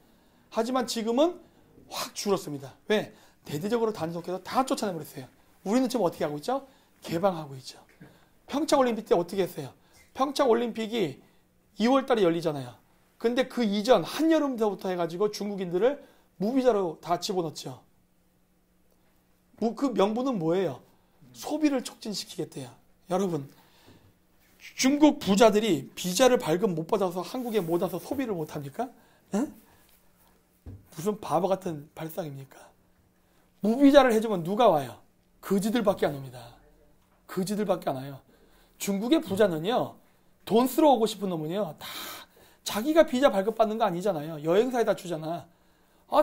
Speaker 1: 하지만 지금은 확 줄었습니다. 왜? 대대적으로 단속해서 다 쫓아내버렸어요. 우리는 지금 어떻게 하고 있죠? 개방하고 있죠. 평창올림픽 때 어떻게 했어요? 평창올림픽이 2월달에 열리잖아요. 근데 그 이전 한여름부터 해가지고 중국인들을 무비자로 다 집어넣죠. 그 명분은 뭐예요? 소비를 촉진시키겠대요. 여러분, 중국 부자들이 비자를 발급 못 받아서 한국에 못 와서 소비를 못 합니까? 에? 무슨 바보 같은 발상입니까? 무비자를 해주면 누가 와요? 거지들밖에 안 옵니다. 거지들밖에 안 와요. 중국의 부자는요, 돈 쓰러 오고 싶은 놈은요, 다 자기가 비자 발급받는 거 아니잖아요. 여행사에다 주잖아.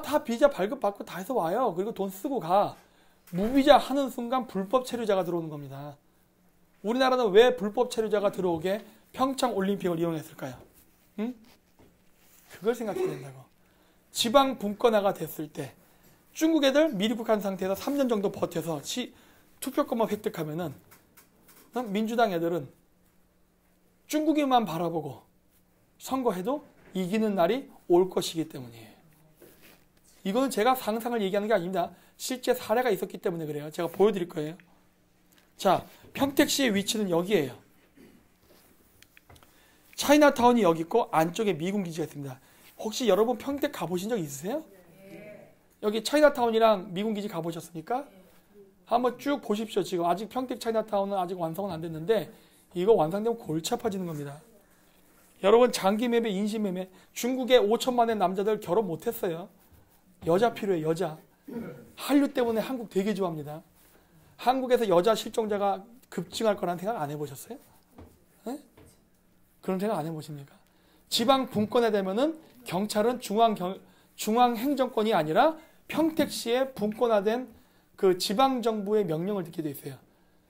Speaker 1: 다 비자 발급받고 다 해서 와요. 그리고 돈 쓰고 가. 무비자 하는 순간 불법 체류자가 들어오는 겁니다. 우리나라는 왜 불법 체류자가 들어오게 평창올림픽을 이용했을까요? 응? 그걸 생각해야 된다고. 지방 분권화가 됐을 때 중국 애들 미입국한 상태에서 3년 정도 버텨서 투표권만 획득하면은 민주당 애들은 중국인만 바라보고 선거해도 이기는 날이 올 것이기 때문이에요. 이거는 제가 상상을 얘기하는 게 아닙니다. 실제 사례가 있었기 때문에 그래요. 제가 보여드릴 거예요. 자, 평택시의 위치는 여기예요. 차이나타운이 여기 있고 안쪽에 미군 기지가 있습니다. 혹시 여러분 평택 가보신 적 있으세요? 여기 차이나타운이랑 미군 기지 가보셨습니까? 한번 쭉 보십시오. 지금 아직 평택 차이나타운은 아직 완성은 안 됐는데 이거 완성되면 골치 아파지는 겁니다. 여러분 장기매매, 인신매매, 중국의 5천만의 남자들 결혼 못했어요. 여자 필요해, 여자. 한류 때문에 한국 되게 좋아합니다. 한국에서 여자 실종자가 급증할 거라는 생각 안 해보셨어요? 네? 그런 생각 안 해보십니까? 지방 분권에 되면은 경찰은 중앙행정권이 아니라 평택시에 분권화된 그 지방정부의 명령을 듣게 돼 있어요.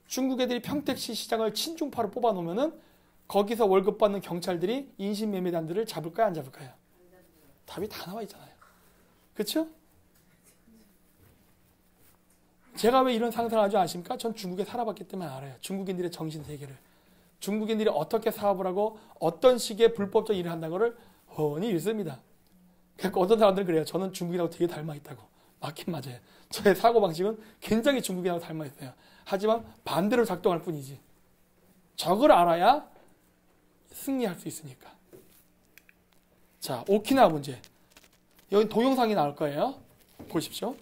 Speaker 1: 중국 애들이 평택시 시장을 친중파로 뽑아놓으면은 거기서 월급 받는 경찰들이 인신매매단들을 잡을까요, 안 잡을까요? 답이 다 나와 있잖아요. 그렇죠? 제가 왜 이런 상상을 하지 아십니까? 전 중국에 살아봤기 때문에 알아요. 중국인들의 정신세계를. 중국인들이 어떻게 사업을 하고 어떤 식의 불법적 일을 한다는 것을 훤히 읽습니다. 그러니까 어떤 사람들은 그래요. 저는 중국인하고 되게 닮아있다고. 맞긴 맞아요. 저의 사고방식은 굉장히 중국인하고 닮아있어요. 하지만 반대로 작동할 뿐이지. 적을 알아야 승리할 수 있으니까. 자, 오키나와 문제. 여기 동영상이 나올 거예요. 보십시오.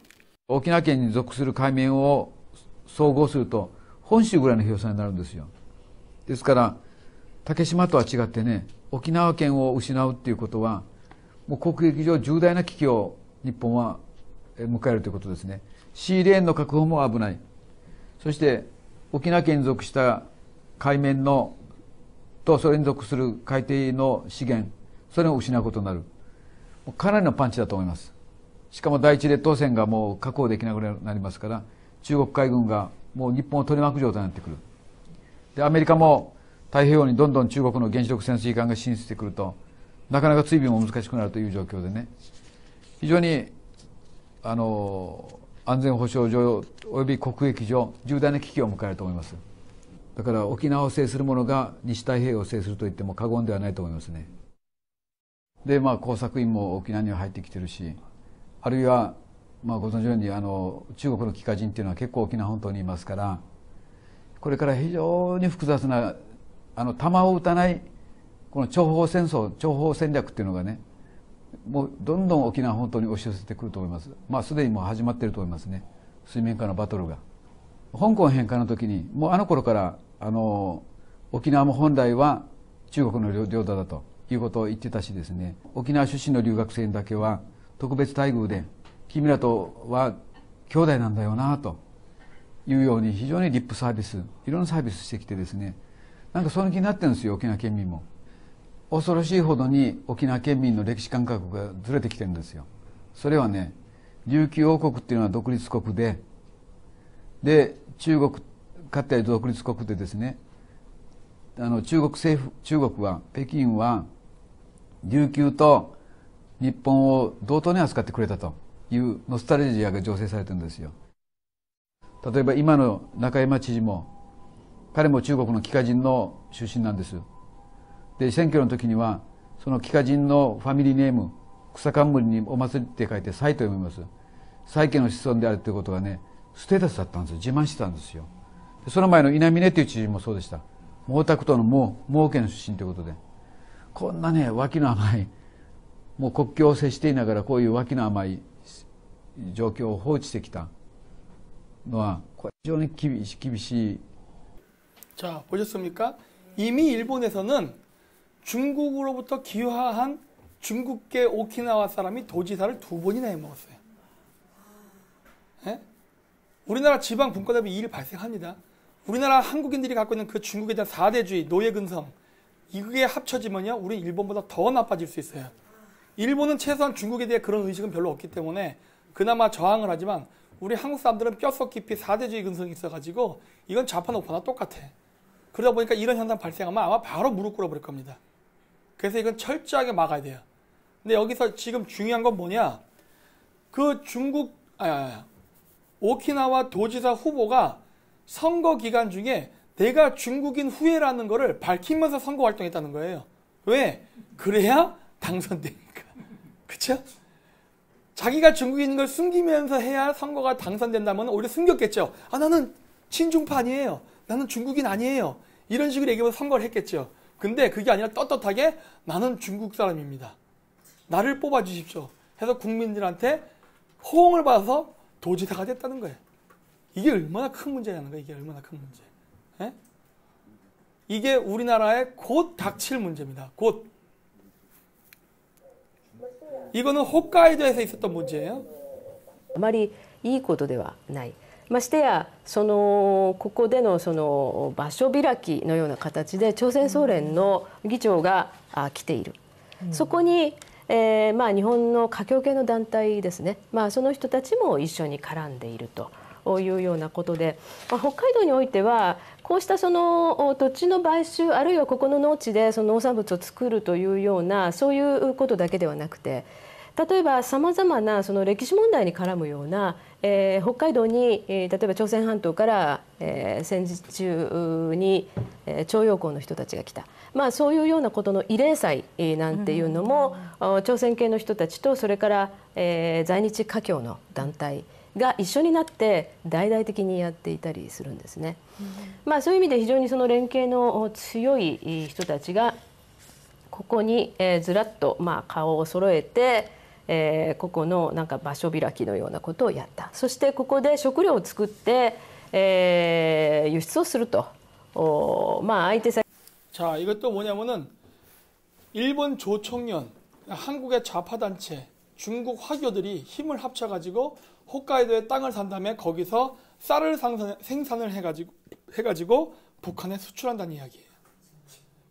Speaker 2: 沖縄県に属する海面を総合すると本州ぐらいの広さになるんですよ。ですから竹島とは違ってね、沖縄県を失うっていうことはもう国益上重大な危機を日本は迎えるということですね。シーレーンの確保も危ない。そして沖縄県に属した海面のとそれに属する海底の資源、それを失うことになる。もうかなりのパンチだと思います。しかも第一列島線がもう確保できなくなりますから、中国海軍がもう日本を取り巻く状態になってくる。で、アメリカも太平洋にどんどん中国の原子力潜水艦が進出してくると、なかなか追尾も難しくなるという状況でね、非常に安全保障上および国益上重大な危機を迎えると思います。だから沖縄を制する者が西太平洋を制すると言っても過言ではないと思いますね。で、工作員も沖縄には入ってきてるし、あるいは、ご存知のように中国の帰化人っていうのは結構沖縄本島にいますから、これから非常に複雑な弾を撃たないこの諜報戦争、諜報戦略っていうのがね、もうどんどん沖縄本島に押し寄せてくると思います。まあすでにもう始まっていると思いますね、水面下のバトルが。香港返還の時にもう頃から沖縄も本来は中国の領土だということを言ってたしですね、沖縄出身の留学生にだけは特別待遇で君らとは兄弟なんだよなというように非常にリップサービス、いろんなサービスしてきてですね、なんかその気になってるんですよ、沖縄県民も。恐ろしいほどに沖縄県民の歴史感覚がずれてきてるんですよ。それはね、琉球王国っていうのは独立国で中国かつて独立国でですね、中国は北京は琉球と日本を同等に扱ってくれたというノスタルジアが醸成されてるんですよ。例えば今の中山知事も、彼も中国の帰化人の出身なんです。で、選挙の時にはその帰化人のファミリーネーム、草冠にお祭りって書いて蔡と読みます。蔡家の子孫であるということがね、ステータスだったんですよ。自慢してたんですよ。でその前の稲峰という知事もそうでした。毛沢東の毛家の出身ということで、こんなね脇の甘い、もう国境を接していながらこういう脇の甘い状況を放置してきたのはこれ非常に厳しい。
Speaker 1: 자, 보셨습니까? 이미 일본에서는 중국으로부터 귀화한 중국계 오키나와 사람이 도지사를 2번이나 해먹었어요. 예? 우리나라 지방 분권협의 이 일 발생합니다. 우리나라 한국인들이 갖고 있는 그 중국에 대한 4대주의, 노예근성, 이게 합쳐지면요, 우리 일본보다 더 나빠질 수 있어요. 일본은 최소한 중국에 대해 그런 의식은 별로 없기 때문에 그나마 저항을 하지만 우리 한국 사람들은 뼛속 깊이 4대주의 근성이 있어가지고 이건 좌파 우파나 똑같아. 그러다 보니까 이런 현상 발생하면 아마 바로 무릎 꿇어버릴 겁니다. 그래서 이건 철저하게 막아야 돼요. 근데 여기서 지금 중요한 건 뭐냐, 그 오키나와 도지사 후보가 선거 기간 중에 내가 중국인 후예라는 거를 밝히면서 선거 활동했다는 거예요. 왜? 그래야 당선되니까. 그쵸? 자기가 중국인인 걸 숨기면서 해야 선거가 당선된다면 오히려 숨겼겠죠. 아, 나는 친중파 아니에요. 나는 중국인 아니에요. 이런 식으로 얘기하면서 선거를 했겠죠. 근데 그게 아니라 떳떳하게 나는 중국 사람입니다. 나를 뽑아주십시오. 해서 국민들한테 호응을 받아서 도지사가 됐다는 거예요. 이게 얼마나 큰 문제냐는 거예요. 이게 얼마나 큰 문제. 예? 이게 우리나라에 곧 닥칠 문제입니다. 곧. 이거는 홋카이도에서 있었던 문제예요.
Speaker 3: あまりいいことではない。ましてやここでの場所開きのような形で朝鮮総連の議長が来ている。そこに、日本の華僑系の団体ですね、その人たちも一緒に絡んでいるというようなことで、北海道においてはこうした土地の買収、あるいはここの農地で農産物を作るというようなそういうことだけではなくて、例えばさまざまな歴史問題に絡むような、北海道に、例えば朝鮮半島から、戦時中に、徴用工の人たちが来た、そういうようなことの慰霊祭なんていうのも、朝鮮系の人たちとそれから、在日華僑の団体が一緒になって大々的にやっていたりするんですね。そういう意味で非常に連携の強い人たちがここに、ずらっと、顔を揃えて、ここのなんか場所開きのようなことをやった。そしてここで食料を作って、輸出をすると。相手先。
Speaker 1: 자, 이것도 뭐냐면은 일본 조총련, 한국의 좌파 단체, 중국 화교들이 힘을 합쳐가지고 홋카이도에 땅을 산 다음에 거기서 쌀을 생산을 해가지고 북한에 수출한다는 이야기예요.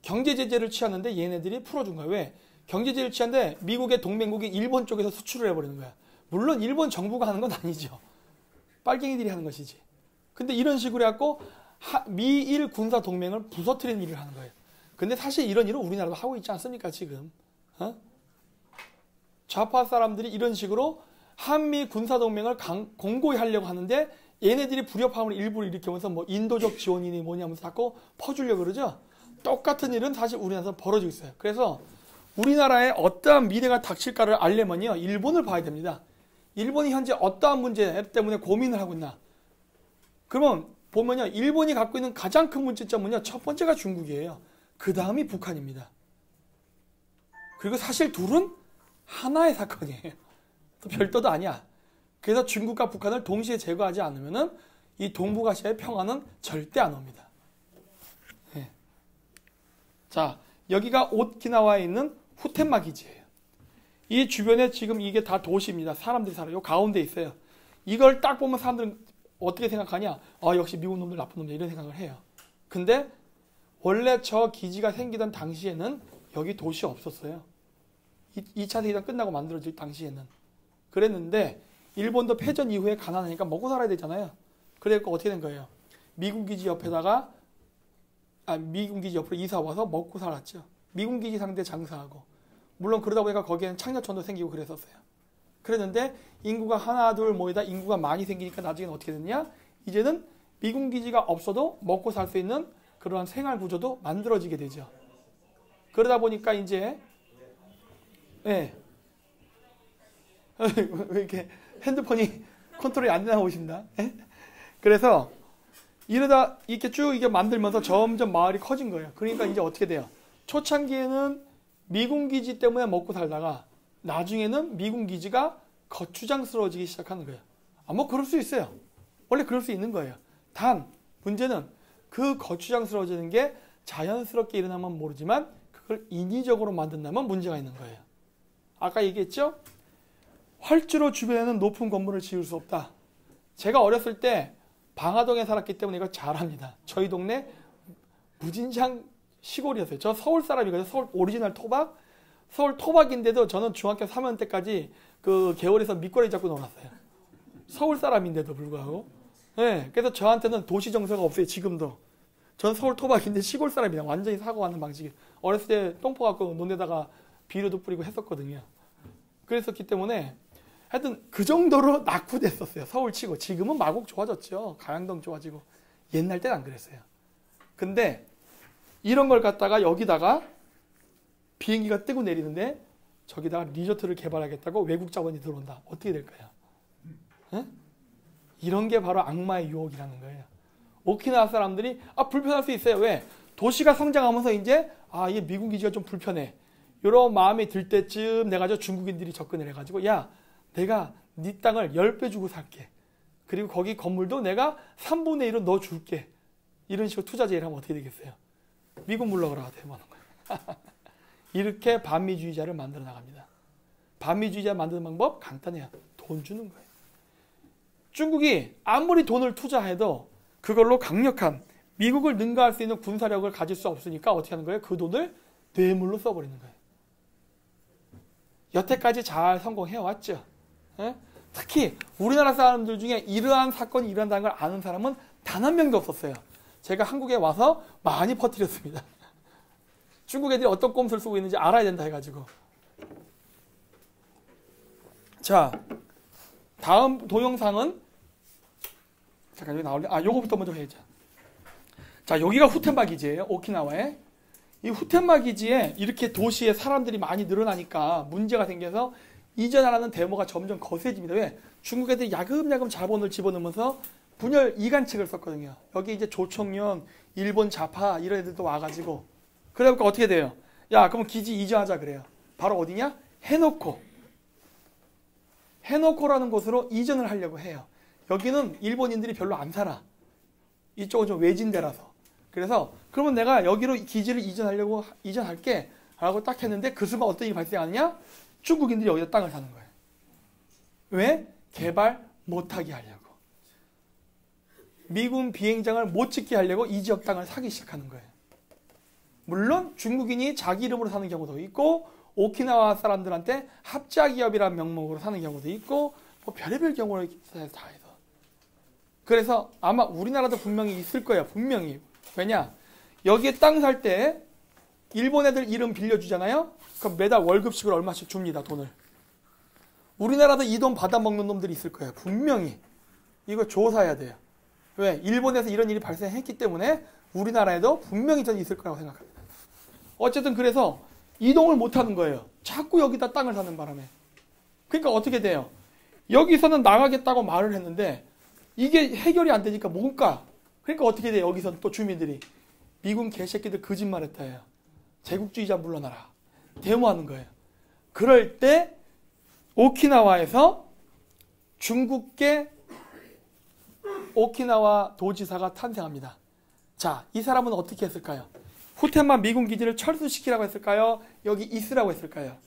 Speaker 1: 경제 제재를 취하는데 얘네들이 풀어준 거야. 왜? 경제 제재를 취하는데 미국의 동맹국인 일본 쪽에서 수출을 해버리는 거야. 물론 일본 정부가 하는 건 아니죠. 빨갱이들이 하는 것이지. 근데 이런 식으로 해갖고 미일 군사 동맹을 부서뜨리는 일을 하는 거예요. 근데 사실 이런 일은 우리나라도 하고 있지 않습니까 지금? 좌파 사람들이 이런 식으로 한미 군사 동맹을 공고히 하려고 하는데 얘네들이 불협화음을 일부러 일으키면서 뭐 인도적 지원이니 뭐냐면서 자꾸 퍼주려고 그러죠. 똑같은 일은 사실 우리나라에서 벌어지고 있어요. 그래서 우리나라에 어떠한 미래가 닥칠까를 알려면요, 일본을 봐야 됩니다. 일본이 현재 어떠한 문제 때문에 고민을 하고 있나. 그러면 보면요, 일본이 갖고 있는 가장 큰 문제점은요, 첫 번째가 중국이에요. 그 다음이 북한입니다. 그리고 사실 둘은 하나의 사건이에요. 또 별도도 아니야. 그래서 중국과 북한을 동시에 제거하지 않으면은 이 동북아시아의 평화는 절대 안 옵니다. 네. 자, 여기가 오키나와에 있는 후텐마 기지예요. 이 주변에 지금 이게 다 도시입니다. 사람들이 살아요. 요 가운데 있어요. 이걸 딱 보면 사람들은 어떻게 생각하냐? 역시 미국 놈들 나쁜 놈들 이런 생각을 해요. 근데 원래 저 기지가 생기던 당시에는 여기 도시 없었어요. 2차 세계대전 끝나고 만들어질 당시에는. 그랬는데 일본도 패전 이후에 가난하니까 먹고 살아야 되잖아요. 그래서 어떻게 된 거예요? 미군 기지 옆에다가 미군 기지 옆으로 이사 와서 먹고 살았죠. 미군 기지 상대 장사하고. 물론 그러다 보니까 거기에는 창녀촌도 생기고 그랬었어요. 그랬는데 인구가 하나 둘 모이다 인구가 많이 생기니까 나중에는 어떻게 됐냐? 이제는 미군 기지가 없어도 먹고 살 수 있는 그러한 생활 구조도 만들어지게 되죠. 그러다 보니까 이제 왜 이렇게 핸드폰이 컨트롤이 안 되나 보신다. 그래서 이러다 이렇게 쭉 이게 만들면서 점점 마을이 커진 거예요. 그러니까 이제 어떻게 돼요? 초창기에는 미군 기지 때문에 먹고 살다가 나중에는 미군 기지가 거추장스러워지기 시작하는 거예요. 뭐 그럴 수 있어요. 원래 그럴 수 있는 거예요. 단 문제는 그 거추장스러워지는 게 자연스럽게 일어나면 모르지만 그걸 인위적으로 만든다면 문제가 있는 거예요. 아까 얘기했죠? 활주로 주변에는 높은 건물을 지을 수 없다. 제가 어렸을 때 방화동에 살았기 때문에 이걸 잘 압니다. 저희 동네 무진장 시골이었어요. 저 서울 사람이거든요. 서울 오리지널 토박. 서울 토박인데도 저는 중학교 3학년 때까지 그 개월에서 밑거리 잡고 놀았어요. 서울 사람인데도 불구하고. 네, 그래서 저한테는 도시 정서가 없어요. 지금도. 전 서울 토박인데 시골 사람이랑 완전히 사고하는 방식이. 어렸을 때 똥포 갖고 논에다가 비료도 뿌리고 했었거든요. 그랬었기 때문에 하여튼 그 정도로 낙후됐었어요. 서울 치고. 지금은 마곡 좋아졌죠. 가양동 좋아지고. 옛날 때는 안 그랬어요. 근데 이런 걸 갖다가 여기다가 비행기가 뜨고 내리는데 저기다가 리조트를 개발하겠다고 외국 자본이 들어온다. 어떻게 될까요? 에? 이런 게 바로 악마의 유혹이라는 거예요. 오키나와 사람들이 불편할 수 있어요. 왜? 도시가 성장하면서 이제 이 미군 기지가 좀 불편해. 이런 마음이 들 때쯤 내가 중국인들이 접근을 해가지고 야 내가 네 땅을 10배 주고 살게. 그리고 거기 건물도 내가 3분의 1은 너 줄게. 이런 식으로 투자 제의를 하면 어떻게 되겠어요? 미군 물러가라 대모하는 거예요. 이렇게 반미주의자를 만들어 나갑니다. 반미주의자 만드는 방법 간단해요. 돈 주는 거예요. 중국이 아무리 돈을 투자해도 그걸로 강력한 미국을 능가할 수 있는 군사력을 가질 수 없으니까 어떻게 하는 거예요? 그 돈을 뇌물로 써버리는 거예요. 여태까지 잘 성공해왔죠. 예? 특히 우리나라 사람들 중에 이러한 사건이 일어난다는 걸 아는 사람은 단 한 명도 없었어요. 제가 한국에 와서 많이 퍼뜨렸습니다. 중국 애들이 어떤 꼼수를 쓰고 있는지 알아야 된다 해가지고. 자, 다음 동영상은 잠깐 여기 나올래? 요거부터 먼저 해야죠. 자, 여기가 후텐마 기지예요. 오키나와에. 이 후텐마 기지에 이렇게 도시에 사람들이 많이 늘어나니까 문제가 생겨서 이전하라는 데모가 점점 거세집니다. 왜? 중국 애들이 야금야금 자본을 집어넣으면서 분열 이간책을 썼거든요. 여기 이제 조총련, 일본 좌파 이런 애들도 와가지고 그러니까 어떻게 돼요? 야, 그럼 기지 이전하자 그래요. 바로 어디냐? 해노코라는 곳으로 이전을 하려고 해요. 여기는 일본인들이 별로 안 살아. 이쪽은 좀 외진데라서. 그래서 그러면 내가 여기로 기지를 이전할게 라고 딱 했는데 그 순간 어떤 일이 발생하느냐? 중국인들이 여기다 땅을 사는 거예요. 왜? 개발 못하게 하려고. 미군 비행장을 못 짓게 하려고 이 지역 땅을 사기 시작하는 거예요. 물론 중국인이 자기 이름으로 사는 경우도 있고 오키나와 사람들한테 합작기업이라는 명목으로 사는 경우도 있고 뭐 별의별 경우를 다 해서. 그래서 아마 우리나라도 분명히 있을 거예요. 분명히. 왜냐? 여기에 땅 살 때 일본 애들 이름 빌려주잖아요. 그럼 매달 월급씩을 얼마씩 줍니다. 돈을. 우리나라도 이 돈 받아먹는 놈들이 있을 거예요. 분명히. 이거 조사해야 돼요. 왜? 일본에서 이런 일이 발생했기 때문에 우리나라에도 분명히 전 있을 거라고 생각합니다. 어쨌든 그래서 이동을 못하는 거예요. 자꾸 여기다 땅을 사는 바람에. 그러니까 어떻게 돼요? 여기서는 나가겠다고 말을 했는데 이게 해결이 안 되니까 뭔가 그러니까 어떻게 돼? 여기서 또 주민들이 미군 개새끼들 거짓말했다예요. 제국주의자 물러나라. 데모하는 거예요. 그럴 때 오키나와에서 중국계 오키나와 도지사가 탄생합니다. 자, 이 사람은 어떻게 했을까요? 후텐만 미군 기지를 철수시키라고 했을까요? 여기 있으라고 했을까요?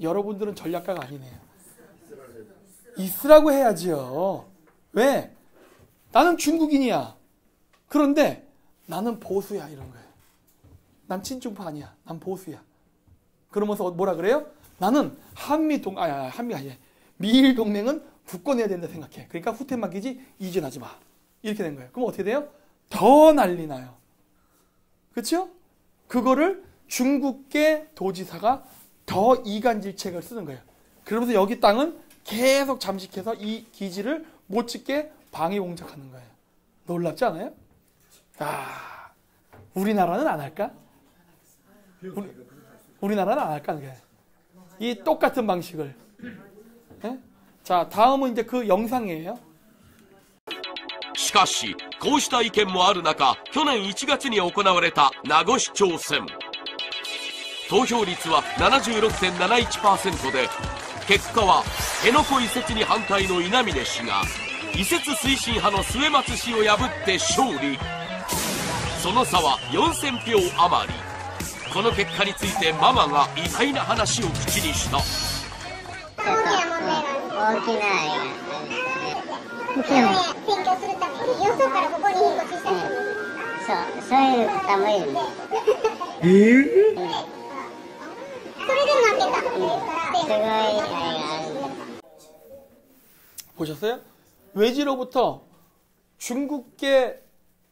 Speaker 1: 여러분들은 전략가가 아니네요. 있으라고 해야지요. 왜? 나는 중국인이야. 그런데 나는 보수야 이런 거예요. 난 친중파 아니야. 난 보수야. 그러면서 뭐라 그래요? 나는 미일 동맹은 굳건해야 된다 생각해. 그러니까 후텐만 기지 이전하지 마. 이렇게 된 거예요. 그럼 어떻게 돼요? 더 난리 나요. 그렇죠? 그거를 중국계 도지사가 더 이간질책을 쓰는 거예요. 그러면서 여기 땅은 계속 잠식해서 이 기지를 못 짓게 방해 공작하는 거예요. 놀랍지 않아요? 아, 우리나라는 안 할까? 우리나라는 안 할까? 이 똑같은 방식을. 네? 자, 다음은 이제 그 영상이에요.
Speaker 4: しかしこうした意見もある中、去年1月に行われた名護市長選、投票率は 76.71% で、結果は辺野古移設に反対の稲峰氏が移設推進派の末松氏を破って勝利。その差は4000票余り。この結果についてママが意外な話を口にした。
Speaker 5: 大きな問題がある。大きな選挙するためによそからここに引っ越しした人。そういう方もいる。それで負けた。すごいあれがある。
Speaker 1: 보셨어요? 외지로부터 중국계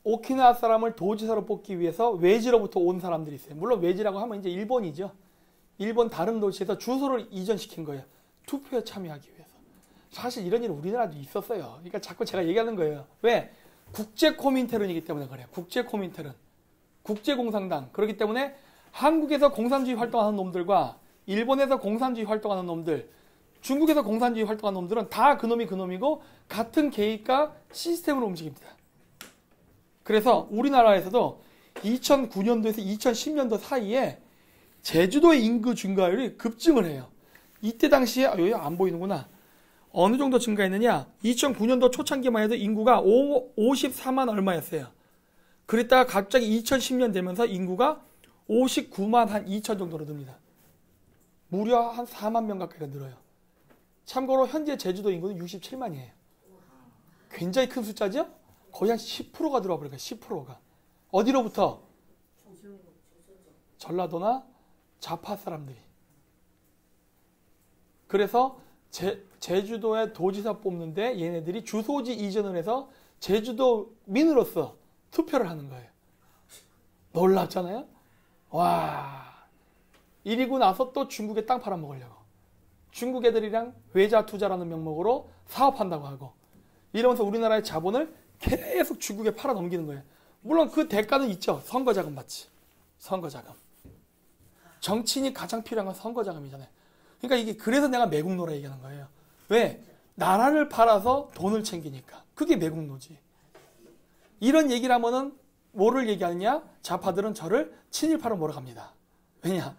Speaker 1: 오키나와 사람을 도지사로 뽑기 위해서 외지로부터 온 사람들이 있어요. 물론 외지라고 하면 이제 일본이죠. 일본 다른 도시에서 주소를 이전시킨 거예요. 투표에 참여하기 위해서. 사실 이런 일은 우리나라도 있었어요. 그러니까 자꾸 제가 얘기하는 거예요. 왜? 국제코민테른이기 때문에 그래요. 국제코민테른. 국제공산당. 그렇기 때문에 한국에서 공산주의 활동하는 놈들과 일본에서 공산주의 활동하는 놈들, 중국에서 공산주의 활동하는 놈들은 다 그놈이 그놈이고 같은 계획과 시스템으로 움직입니다. 그래서 우리나라에서도 2009년도에서 2010년도 사이에 제주도의 인구 증가율이 급증을 해요. 이때 당시에 여기 안 보이는구나. 어느 정도 증가했느냐? 2009년도 초창기만 해도 인구가 54만 얼마였어요. 그랬다가 갑자기 2010년 되면서 인구가 59만 한 2천 정도로 듭니다. 무려 한 4만 명 가까이가 늘어요. 참고로 현재 제주도 인구는 67만이에요. 굉장히 큰 숫자죠? 거의 한 10%가 들어와 버려요. 10%가. 어디로부터? 전라도나 좌파 사람들이. 그래서 제주도에 도지사 뽑는데 얘네들이 주소지 이전을 해서 제주도민으로서 투표를 하는 거예요. 놀랍잖아요? 와, 이리고 나서 또 중국에 땅 팔아먹으려고. 중국 애들이랑 외자 투자라는 명목으로 사업한다고 하고 이러면서 우리나라의 자본을 계속 중국에 팔아 넘기는 거예요. 물론 그 대가는 있죠. 선거자금 맞지. 선거자금. 정치인이 가장 필요한 건 선거자금이잖아요. 그러니까 이게 그래서 내가 매국노라 얘기하는 거예요. 왜? 나라를 팔아서 돈을 챙기니까. 그게 매국노지. 이런 얘기를 하면은 뭐를 얘기하느냐? 좌파들은 저를 친일파로 몰아갑니다. 왜냐?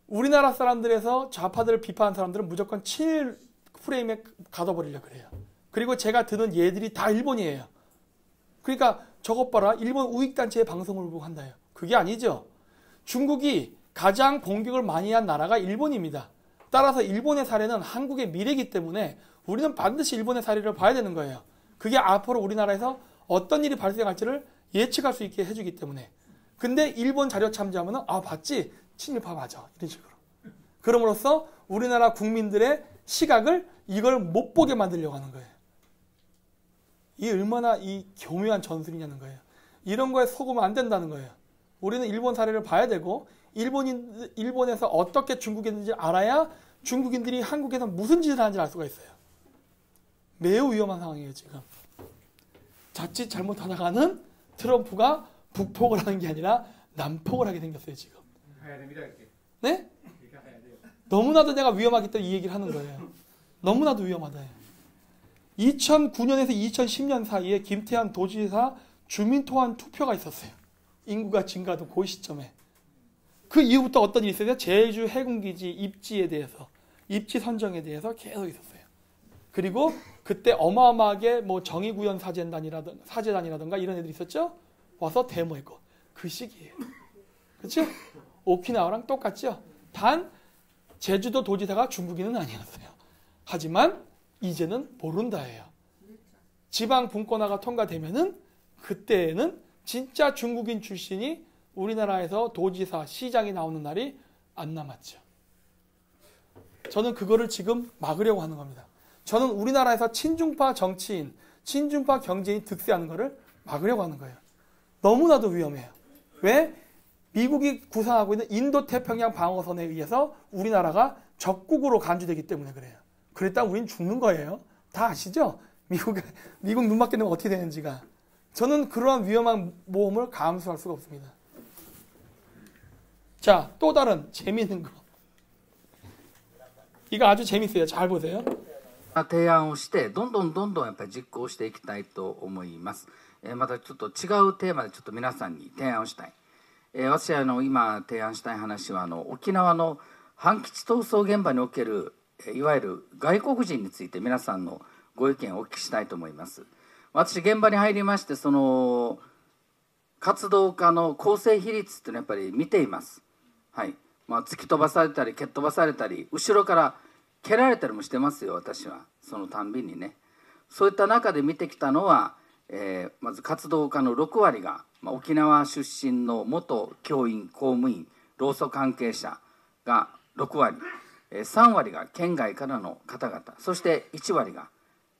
Speaker 1: 우리나라 사람들에서 좌파들을 비판하는 사람들은 무조건 친일 프레임에 가둬버리려고 그래요. 그리고 제가 드는 얘들이 다 일본이에요. 그러니까 저것 봐라. 일본 우익단체의 방송을 보고 한다요. 그게 아니죠. 중국이 가장 공격을 많이 한 나라가 일본입니다. 따라서 일본의 사례는 한국의 미래이기 때문에 우리는 반드시 일본의 사례를 봐야 되는 거예요. 그게 앞으로 우리나라에서 어떤 일이 발생할지를 예측할 수 있게 해주기 때문에. 근데 일본 자료 참조하면 아 봤지? 친일파 맞아. 이런 식으로. 그럼으로써 우리나라 국민들의 시각을 이걸 못 보게 만들려고 하는 거예요. 이 얼마나 이 교묘한 전술이냐는 거예요. 이런 거에 속으면 안 된다는 거예요. 우리는 일본 사례를 봐야 되고 일본에서 어떻게 중국인인지 알아야 중국인들이 한국에서 무슨 짓을 하는지 알 수가 있어요. 매우 위험한 상황이에요 지금. 자칫 잘못하다가는 트럼프가 북폭을 하는 게 아니라 남폭을 하게 생겼어요 지금. 네? 너무나도 내가 위험하기 때문에 이 얘기를 하는 거예요. 너무나도 위험하다. 2009년에서 2010년 사이에 김태환 도지사 주민통합 투표가 있었어요. 인구가 증가하던 그 시점에. 그 이후부터 어떤 일이 있었어요? 제주 해군기지 입지에 대해서, 입지 선정에 대해서 계속 있었어요. 그리고 그때 어마어마하게 뭐 정의구현 사재단이라든가 이런 애들이 있었죠? 와서 데모했고. 그 시기예요. 그렇죠? 오키나와랑 똑같죠? 단 제주도 도지사가 중국인은 아니었어요. 하지만 이제는 모른다예요. 지방 분권화가 통과되면은 그때는 진짜 중국인 출신이 우리나라에서 도지사, 시장이 나오는 날이 안 남았죠. 저는 그거를 지금 막으려고 하는 겁니다. 저는 우리나라에서 친중파 정치인, 친중파 경제인 득세하는 거를 막으려고 하는 거예요. 너무나도 위험해요. 왜? 미국이 구상하고 있는 인도태평양 방어선에 의해서 우리나라가 적국으로 간주되기 때문에 그래요. 그랬다면 우린 죽는 거예요. 다 아시죠? 미국 눈 맞게 되면 어떻게 되는지가. 저는 그러한 위험한 모험을 감수할 수가 없습니다. 자, 또 다른 재미있는 거. 이거 아주 재밌어요. 잘 보세요.
Speaker 6: 提案をしてどんどんやっぱり実行していきたいと思います。またちょっと違うテーマでちょっと皆さんに提案をしたい。私は今提案したい話は沖縄の反基地闘争現場におけるいわゆる外国人について皆さんのご意見をお聞きしたいと思います。私現場に入りましてその活動家の構成比率っていうのはやっぱり見ています。はい。突き飛ばされたり蹴っ飛ばされたり後ろから蹴られたりもしてますよ私はそのたんびにね。そういった中で見てきたのは、まず活動家の6割が、沖縄出身の元教員公務員労組関係者が6割、3割が県外からの方々そして1割が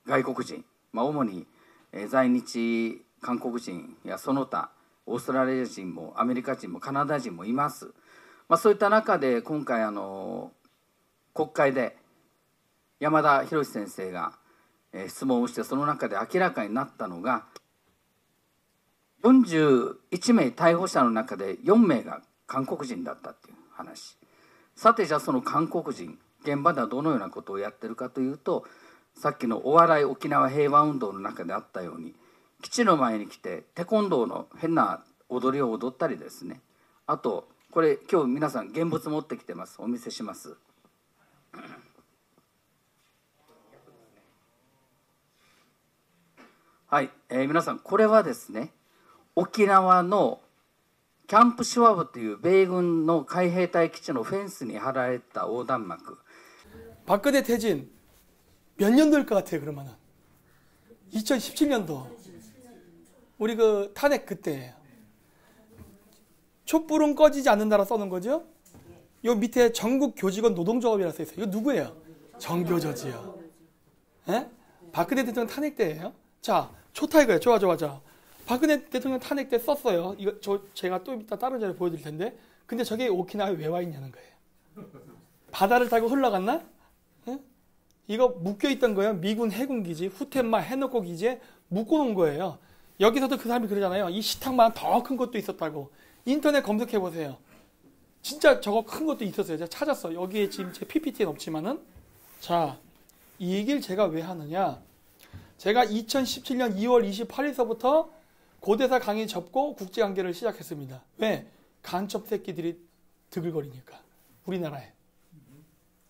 Speaker 6: 外国人、主に、在日韓国人やその他オーストラリア人もアメリカ人もカナダ人もいます。そういった中で今回国会で山田博先生が質問をしてその中で明らかになったのが41名逮捕者の中で4名が韓国人だったっていう話。さてじゃあその韓国人現場ではどのようなことをやってるかというとさっきのお笑い沖縄平和運動の中であったように基地の前に来てテコンドーの変な踊りを踊ったりですね。あとこれ今日皆さん現物持ってきてます。お見せします。はい、皆さんこれはですね沖縄のキャンプシュワブという米軍の海兵隊基地のフェンスに張られた横断幕。
Speaker 1: 박근혜 퇴진 몇 년도일 것 같아요 그러면은 2017년도 우리 그 탄핵 그때예요. 촛불은 꺼지지 않는다라 써놓은 거죠. 요 밑에 전국 교직원 노동조합이라 써 있어요. 이거 누구예요? 정교저지요. 예? 박근혜 대통령 탄핵 때예요. 자, 좋다 이거예요. 좋아. 박근혜 대통령 탄핵 때 썼어요. 이거 제가 또 이따 다른 자료 보여드릴 텐데. 근데 저게 오키나와에 왜 와 있냐는 거예요. 바다를 타고 흘러갔나? 예? 이거 묶여있던 거예요. 미군 해군기지, 후텐마 해놓고 기지에 묶어놓은 거예요. 여기서도 그 사람이 그러잖아요. 이 식탁만 더 큰 것도 있었다고. 인터넷 검색해보세요. 진짜 저거 큰 것도 있었어요. 제가 찾았어요. 여기에 지금 제 PPT엔 없지만은. 자, 이 얘기를 제가 왜 하느냐. 제가 2017년 2월 28일서부터 고대사 강의 접고 국제관계를 시작했습니다. 왜? 간첩 새끼들이 드글거리니까. 우리나라에.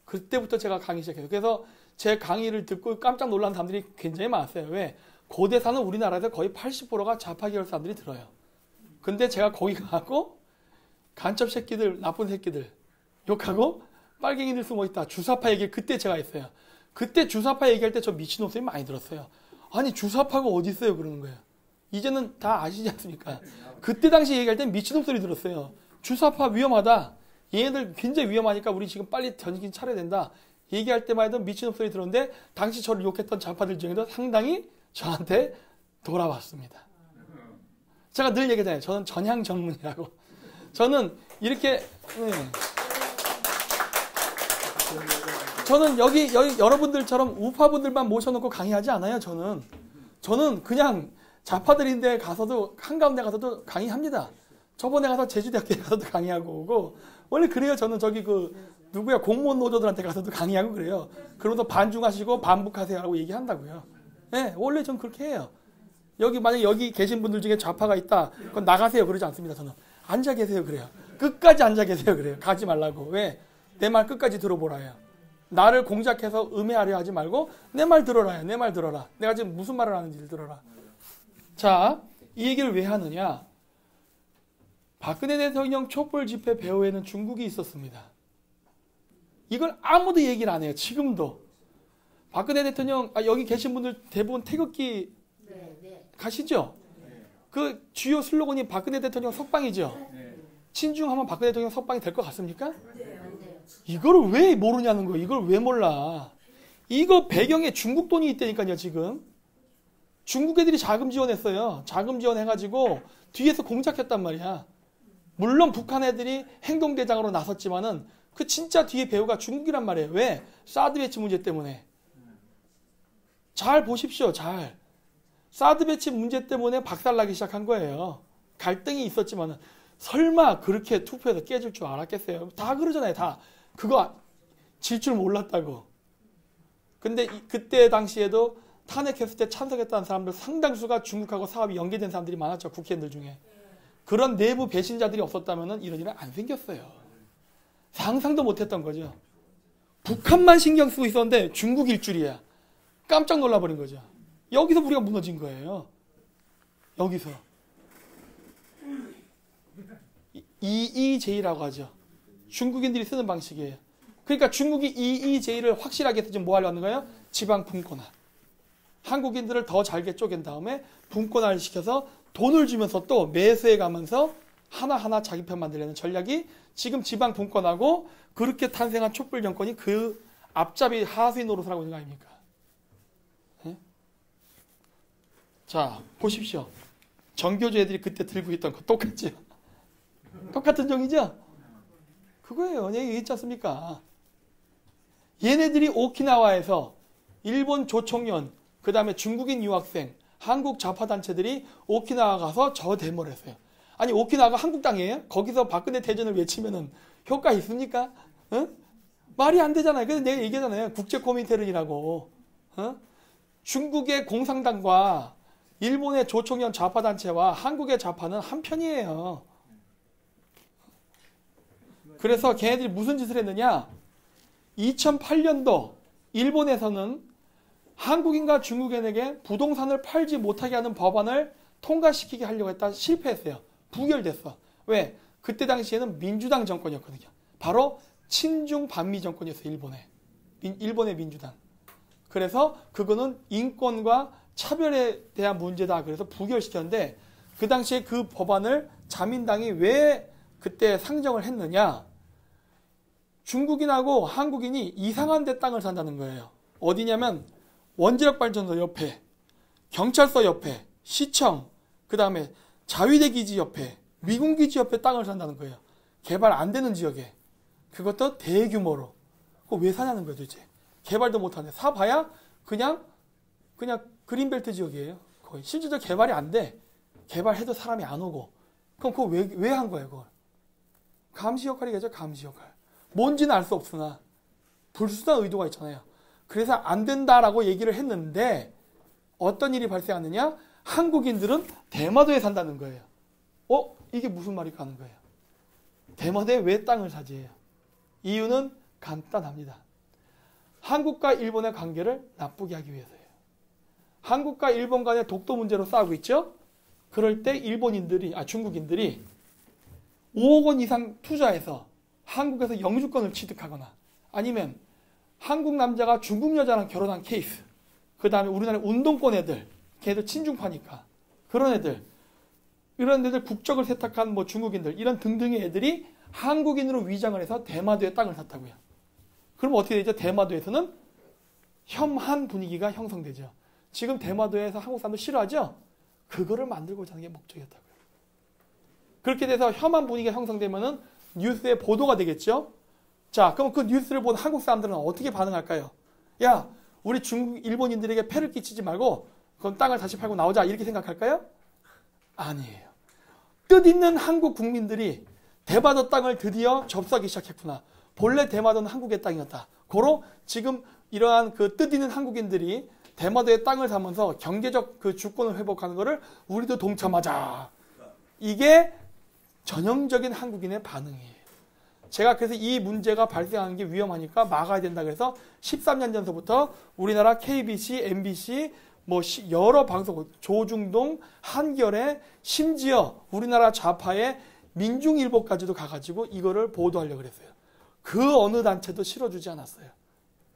Speaker 1: 그때부터 제가 강의 시작했어요. 그래서 제 강의를 듣고 깜짝 놀란 사람들이 굉장히 많았어요. 왜? 고대사는 우리나라에서 거의 80%가 좌파 계열 사람들이 들어요. 근데 제가 거기 가고 간첩 새끼들, 나쁜 새끼들 욕하고 빨갱이들 숨어있다. 주사파 얘기 그때 제가 했어요. 그때 주사파 얘기할 때 저 미친놈 소리 많이 들었어요. 아니 주사파가 어디 있어요 그러는 거예요. 이제는 다 아시지 않습니까? 그때 당시 얘기할 때 미친놈 소리 들었어요. 주사파 위험하다. 얘네들 굉장히 위험하니까 우리 지금 빨리 정신 차려야 된다. 얘기할 때만 해도 미친놈 소리 들었는데 당시 저를 욕했던 좌파들 중에도 상당히 저한테 돌아왔습니다. 제가 늘 얘기하잖아요. 저는 전향 전문이라고. 저는 이렇게 저는 여기 여러분들처럼 우파분들만 모셔놓고 강의하지 않아요. 저는 그냥 좌파들인데 가서도 한가운데 가서도 강의합니다. 저번에 가서 제주대학교에 가서도 강의하고 오고 원래 그래요. 저는 저기 공무원 노조들한테 가서도 강의하고 그래요. 그러면서 반중하시고 반북하세요 라고 얘기한다고요. 네, 원래 전 그렇게 해요. 만약에 여기 계신 분들 중에 좌파가 있다. 그건 나가세요. 그러지 않습니다. 저는. 앉아 계세요. 그래요. 끝까지 앉아 계세요. 그래요. 가지 말라고. 왜? 내 말 끝까지 들어보라요. 나를 공작해서 음해하려 하지 말고 내 말 들어라요. 내 말 들어라. 내가 지금 무슨 말을 하는지를 들어라. 자, 이 얘기를 왜 하느냐? 박근혜 대통령 촛불 집회 배후에는 중국이 있었습니다. 이걸 아무도 얘기를 안 해요. 지금도. 박근혜 대통령, 여기 계신 분들 대부분 태극기 가시죠? 그 주요 슬로건이 박근혜 대통령 석방이죠? 친중하면 박근혜 대통령 석방이 될 것 같습니까? 이걸 왜 모르냐는 거예요. 이걸 왜 몰라. 이거 배경에 중국 돈이 있다니까요, 지금. 중국 애들이 자금 지원했어요. 자금 지원해가지고 뒤에서 공작했단 말이야. 물론 북한 애들이 행동대장으로 나섰지만은 그 진짜 뒤에 배우가 중국이란 말이에요. 왜? 사드 배치 문제 때문에. 잘 보십시오. 잘. 사드 배치 문제 때문에 박살나기 시작한 거예요. 갈등이 있었지만은 설마 그렇게 투표에서 깨질 줄 알았겠어요? 다 그러잖아요. 다. 그거 질 줄 몰랐다고. 근데 그때 당시에도 탄핵했을 때 참석했다는 사람들 상당수가 중국하고 사업이 연계된 사람들이 많았죠. 국회의원들 중에. 그런 내부 배신자들이 없었다면 이런 일은 안 생겼어요. 상상도 못했던 거죠. 북한만 신경 쓰고 있었는데 중국일 줄이야. 깜짝 놀라버린 거죠. 여기서 우리가 무너진 거예요. 여기서. EEJ라고 하죠. 중국인들이 쓰는 방식이에요. 그러니까 중국이 EEJ를 확실하게 해서 지금 뭐 하려는 거예요? 지방 분권화. 한국인들을 더 잘게 쪼갠 다음에 분권화를 시켜서 돈을 주면서 또 매수해 가면서 하나하나 자기 편 만들려는 전략이 지금 지방 분권하고 그렇게 탄생한 촛불 정권이 그 앞잡이 하수인 노릇을 하고 있는 거 아닙니까? 네? 자, 보십시오. 정교조 애들이 그때 들고 있던 거 똑같죠? 똑같은 종이죠? 그거예요. 내가 얘기했지 않습니까? 얘네들이 오키나와에서 일본 조총련, 그 다음에 중국인 유학생, 한국 좌파단체들이 오키나와 가서 저 데모를 했어요. 아니, 오키나와가 한국 땅이에요? 거기서 박근혜 퇴전을 외치면은 효과 있습니까? 응? 말이 안 되잖아요. 그래서 내가 얘기하잖아요. 국제코민테른이라고. 응? 중국의 공산당과 일본의 조총련 좌파단체와 한국의 좌파는 한 편이에요. 그래서 걔네들이 무슨 짓을 했느냐? 2008년도 일본에서는 한국인과 중국인에게 부동산을 팔지 못하게 하는 법안을 통과시키게 하려고 했다 실패했어요. 부결됐어. 왜? 그때 당시에는 민주당 정권이었거든요. 바로 친중 반미 정권이었어요. 일본의 민주당. 그래서 그거는 인권과 차별에 대한 문제다. 그래서 부결시켰는데 그 당시에 그 법안을 자민당이 왜 그때 상정을 했느냐? 중국인하고 한국인이 이상한 데 땅을 산다는 거예요. 어디냐면 원자력발전소 옆에, 경찰서 옆에, 시청, 그 다음에 자위대 기지 옆에, 미군 기지 옆에 땅을 산다는 거예요. 개발 안 되는 지역에. 그것도 대규모로. 그거 왜 사냐는 거예요, 도대체. 개발도 못하네. 사봐야 그냥 그린벨트 지역이에요. 거의. 실질적으로 개발이 안 돼. 개발해도 사람이 안 오고. 그럼 그거 왜 한 거예요, 그걸? 감시 역할이겠죠, 감시 역할. 뭔지는 알 수 없으나 불순한 의도가 있잖아요. 그래서 안 된다라고 얘기를 했는데 어떤 일이 발생하느냐? 한국인들은 대마도에 산다는 거예요. 이게 무슨 말일까 하는 거예요. 대마도에 왜 땅을 사지해요? 이유는 간단합니다. 한국과 일본의 관계를 나쁘게 하기 위해서예요. 한국과 일본 간의 독도 문제로 싸우고 있죠? 그럴 때 중국인들이 5억 원 이상 투자해서 한국에서 영주권을 취득하거나 아니면 한국 남자가 중국 여자랑 결혼한 케이스, 그 다음에 우리나라 운동권 애들, 걔도 친중파니까 그런 애들, 이런 애들 국적을 세탁한 중국인들, 이런 등등의 애들이 한국인으로 위장을 해서 대마도에 땅을 샀다고요. 그럼 어떻게 되죠? 대마도에서는 혐한 분위기가 형성되죠. 지금 대마도에서 한국 사람들 싫어하죠? 그거를 만들고자 하는 게 목적이었다고요. 그렇게 돼서 혐한 분위기가 형성되면은 뉴스에 보도가 되겠죠? 자, 그럼 그 뉴스를 본 한국 사람들은 어떻게 반응할까요? 야, 우리 일본인들에게 폐를 끼치지 말고 그럼 땅을 다시 팔고 나오자 이렇게 생각할까요? 아니에요. 뜻있는 한국 국민들이 대마도 땅을 드디어 접수하기 시작했구나. 본래 대마도는 한국의 땅이었다. 고로 지금 이러한 그 뜻있는 한국인들이 대마도에 땅을 사면서 경제적 그 주권을 회복하는 거를 우리도 동참하자. 이게 전형적인 한국인의 반응이에요. 제가 그래서 이 문제가 발생하는 게 위험하니까 막아야 된다 그래서 13년 전서부터 우리나라 KBC, MBC, 뭐 여러 방송, 조중동, 한겨레, 심지어 우리나라 좌파의 민중일보까지도 가가지고 이거를 보도하려고 그랬어요. 그 어느 단체도 실어주지 않았어요.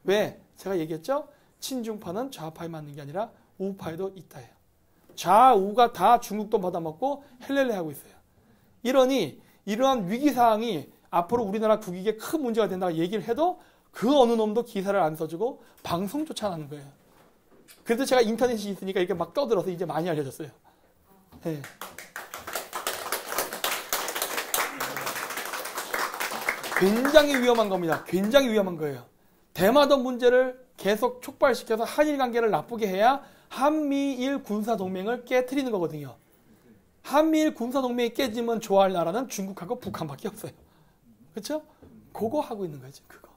Speaker 1: 왜? 제가 얘기했죠? 친중파는 좌파에 맞는 게 아니라 우파에도 있다예요. 좌우가 다 중국 돈 받아먹고 헬렐레 하고 있어요. 이러니 이러한 위기사항이 앞으로 우리나라 국익에 큰 문제가 된다고 얘기를 해도 그 어느 놈도 기사를 안 써주고 방송조차 안 하는 거예요. 그래서 제가 인터넷이 있으니까 이렇게 막 떠들어서 이제 많이 알려졌어요. 네. 굉장히 위험한 겁니다. 굉장히 위험한 거예요. 대마도 문제를 계속 촉발시켜서 한일 관계를 나쁘게 해야 한미일 군사동맹을 깨트리는 거거든요. 한미일 군사동맹이 깨지면 좋아할 나라는 중국하고 북한밖에 없어요. 그렇죠? 그거 하고 있는 거죠. 그거.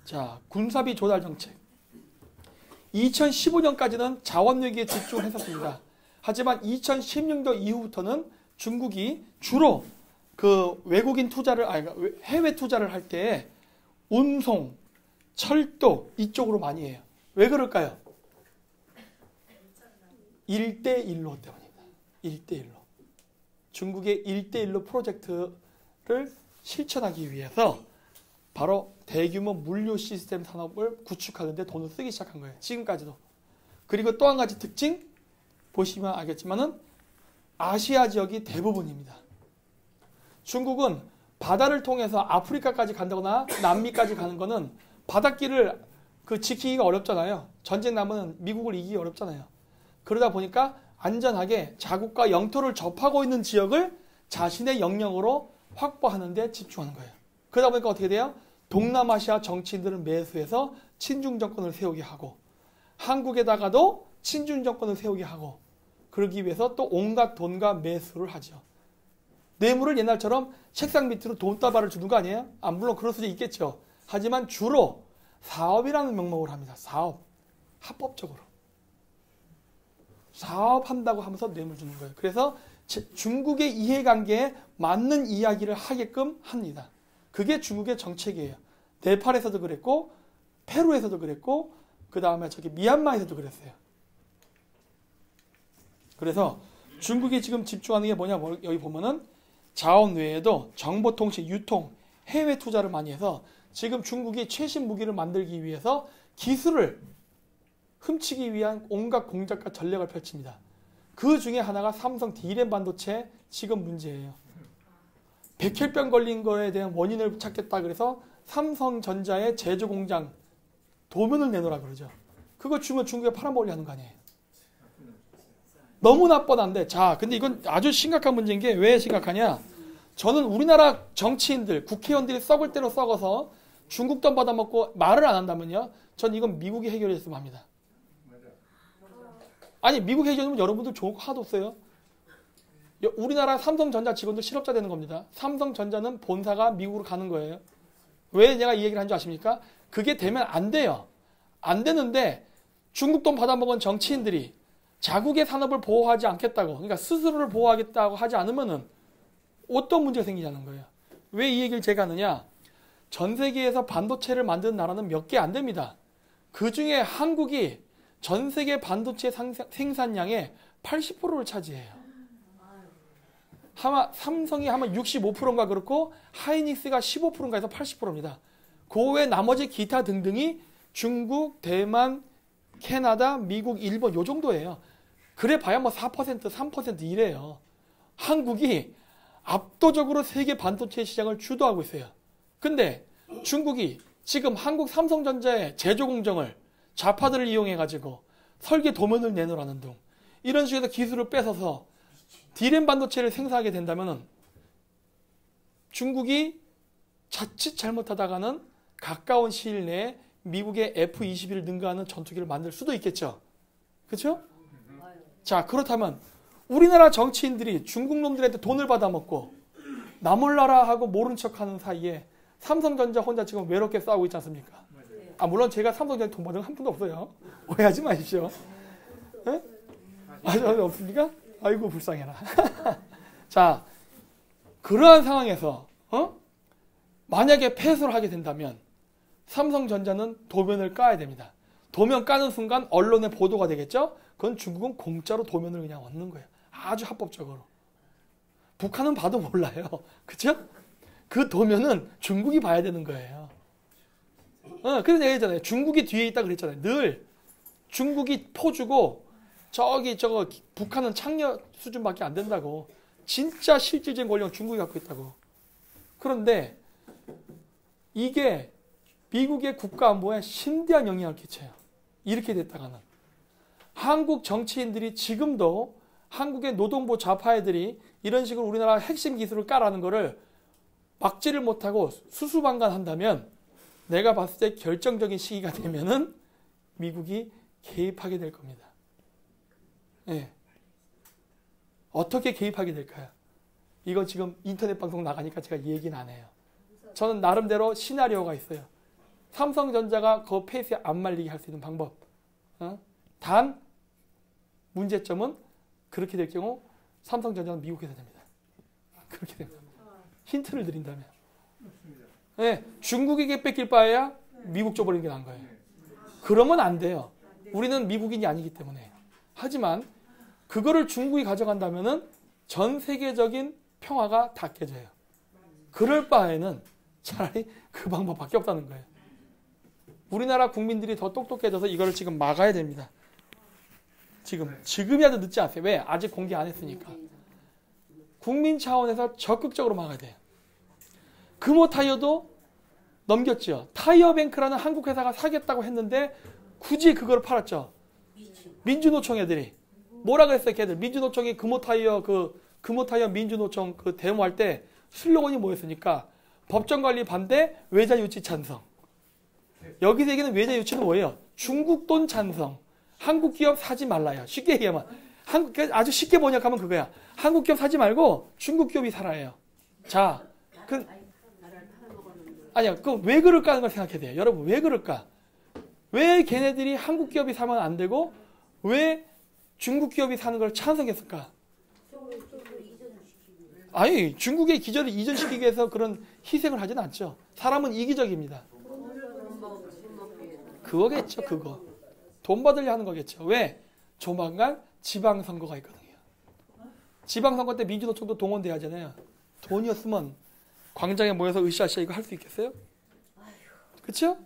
Speaker 1: 자, 군사비 조달 정책. 2015년까지는 자원외교에 집중했었습니다. 하지만 2016년 이후부터는 중국이 주로 그 외국인 투자를, 해외 투자를 할 때 운송, 철도 이쪽으로 많이 해요. 왜 그럴까요? 1대1로 때문입니다. 1대1로. 중국의 1대1로 프로젝트를 실천하기 위해서 바로 대규모 물류 시스템 산업을 구축하는 데 돈을 쓰기 시작한 거예요. 지금까지도. 그리고 또 한 가지 특징 보시면 알겠지만은 아시아 지역이 대부분입니다. 중국은 바다를 통해서 아프리카까지 간다거나 남미까지 가는 거는 바닷길을 지키기가 어렵잖아요. 전쟁 나면 미국을 이기기 어렵잖아요. 그러다 보니까 안전하게 자국과 영토를 접하고 있는 지역을 자신의 영역으로 확보하는 데 집중하는 거예요. 그러다 보니까 어떻게 돼요? 동남아시아 정치인들을 매수해서 친중 정권을 세우게 하고 한국에다가도 친중 정권을 세우게 하고 그러기 위해서 또 온갖 돈과 매수를 하죠. 뇌물을 옛날처럼 책상 밑으로 돈다발을 주는 거 아니에요? 물론 그럴 수도 있겠죠. 하지만 주로 사업이라는 명목을 합니다. 사업. 합법적으로. 사업한다고 하면서 뇌물 주는 거예요. 그래서 중국의 이해관계에 맞는 이야기를 하게끔 합니다. 그게 중국의 정책이에요. 네팔에서도 그랬고 페루에서도 그랬고 그 다음에 미얀마에서도 그랬어요. 그래서 중국이 지금 집중하는 게 뭐냐, 여기 보면은 자원 외에도 정보통신, 유통, 해외 투자를 많이 해서 지금 중국이 최신 무기를 만들기 위해서 기술을 훔치기 위한 온갖 공작과 전략을 펼칩니다. 그 중에 하나가 삼성 D램 반도체 지금 문제예요. 백혈병 걸린 거에 대한 원인을 찾겠다 그래서 삼성전자의 제조 공장 도면을 내놓으라 그러죠. 그거 주면 중국에 팔아먹으려 하는 거 아니에요. 너무나 뻔한데, 자, 근데 이건 아주 심각한 문제인 게 왜 심각하냐? 저는 우리나라 정치인들, 국회의원들이 썩을 대로 썩어서 중국 돈 받아먹고 말을 안 한다면요, 전 이건 미국이 해결했으면 합니다. 아니, 미국 해결하면 여러분들 좋은 거 하나도 없어요. 우리나라 삼성전자 직원들 실업자 되는 겁니다. 삼성전자는 본사가 미국으로 가는 거예요. 왜 내가 이 얘기를 한 줄 아십니까? 그게 되면 안 돼요. 안 되는데 중국 돈 받아먹은 정치인들이 자국의 산업을 보호하지 않겠다고, 그러니까 스스로를 보호하겠다고 하지 않으면은 어떤 문제가 생기냐는 거예요. 왜 이 얘기를 제가 하느냐? 전 세계에서 반도체를 만드는 나라는 몇 개 안 됩니다. 그 중에 한국이 전 세계 반도체 생산량의 80%를 차지해요. 삼성이 아마 65%인가 그렇고 하이닉스가 15%인가 해서 80%입니다. 그 외 나머지 기타 등등이 중국, 대만, 캐나다, 미국, 일본 요 정도예요. 그래 봐야 뭐 4%, 3% 이래요. 한국이 압도적으로 세계 반도체 시장을 주도하고 있어요. 근데 중국이 지금 한국 삼성전자의 제조 공정을 좌파들을 이용해가지고 설계 도면을 내놓으라는 등 이런 식으로 기술을 뺏어서 D램 반도체를 생산하게 된다면 중국이 자칫 잘못하다가는 가까운 시일 내에 미국의 F-22를 능가하는 전투기를 만들 수도 있겠죠. 그렇죠? 자, 그렇다면 우리나라 정치인들이 중국 놈들한테 돈을 받아먹고 나몰라라 하고 모른 척하는 사이에 삼성전자 혼자 지금 외롭게 싸우고 있지 않습니까? 물론 제가 삼성전자 돈 받은 거 한 푼도 없어요. 오해하지 마십시오. 예? 저 없습니까? 아이고 불쌍해라. 자, 그러한 상황에서 만약에 패소를 하게 된다면 삼성전자는 도면을 까야 됩니다. 도면 까는 순간 언론에 보도가 되겠죠? 그건 중국은 공짜로 도면을 그냥 얻는 거예요. 아주 합법적으로. 북한은 봐도 몰라요. 그쵸? 그 도면은 중국이 봐야 되는 거예요. 그래서 내가 했잖아요. 중국이 뒤에 있다 그랬잖아요. 늘 중국이 포주고 북한은 창녀 수준밖에 안 된다고. 진짜 실질적인 권력은 중국이 갖고 있다고. 그런데 이게 미국의 국가안보에 심대한 영향을 끼쳐요. 이렇게 됐다가는. 한국 정치인들이 지금도 한국의 노동부 좌파애들이 이런 식으로 우리나라 핵심 기술을 까라는 거를 막지를 못하고 수수방관한다면 내가 봤을 때 결정적인 시기가 되면은 미국이 개입하게 될 겁니다. 네. 어떻게 개입하게 될까요? 이거 지금 인터넷 방송 나가니까 제가 얘기는 안 해요. 저는 나름대로 시나리오가 있어요. 삼성전자가 그 페이스에 안 말리게 할 수 있는 방법. 단 문제점은 그렇게 될 경우 삼성전자는 미국 회사 됩니다. 그렇게 됩니다. 힌트를 드린다면. 네, 중국에게 뺏길 바에야 미국 줘버리는 게 나은 거예요. 그러면 안 돼요. 우리는 미국인이 아니기 때문에. 하지만 그거를 중국이 가져간다면은 전 세계적인 평화가 다 깨져요. 그럴 바에는 차라리 그 방법밖에 없다는 거예요. 우리나라 국민들이 더 똑똑해져서 이거를 지금 막아야 됩니다. 지금이라도 늦지 않으세요. 왜? 아직 공개 안 했으니까. 국민 차원에서 적극적으로 막아야 돼요. 금호 타이어도 넘겼죠. 타이어뱅크라는 한국 회사가 사겠다고 했는데 굳이 그걸 팔았죠. 민주노총 애들이. 뭐라 그랬어요, 걔들? 민주노총이 금호 타이어 민주노총 그 데모할 때 슬로건이 뭐였습니까? 법정관리 반대, 외자 유치 찬성. 여기서 얘기는 외자 유치는 뭐예요? 중국 돈 찬성. 한국 기업 사지 말라요. 쉽게 얘기하면. 아주 쉽게 번역하면 그거야. 한국 기업 사지 말고 중국 기업이 살아요. 자, 아니야. 왜 그럴까 하는 걸 생각해야 돼요. 여러분, 왜 그럴까? 왜 걔네들이 한국 기업이 사면 안 되고, 왜 중국 기업이 사는 걸 찬성했을까? 아니, 중국의 기절을 이전시키기 위해서 그런 희생을 하진 않죠. 사람은 이기적입니다. 그거겠죠, 그거. 돈 받으려 하는 거겠죠. 왜? 조만간 지방선거가 있거든요. 지방선거 때 민주노총도 동원돼야 하잖아요. 돈이었으면 광장에 모여서 으쌰으쌰 이거 할 수 있겠어요? 그렇죠?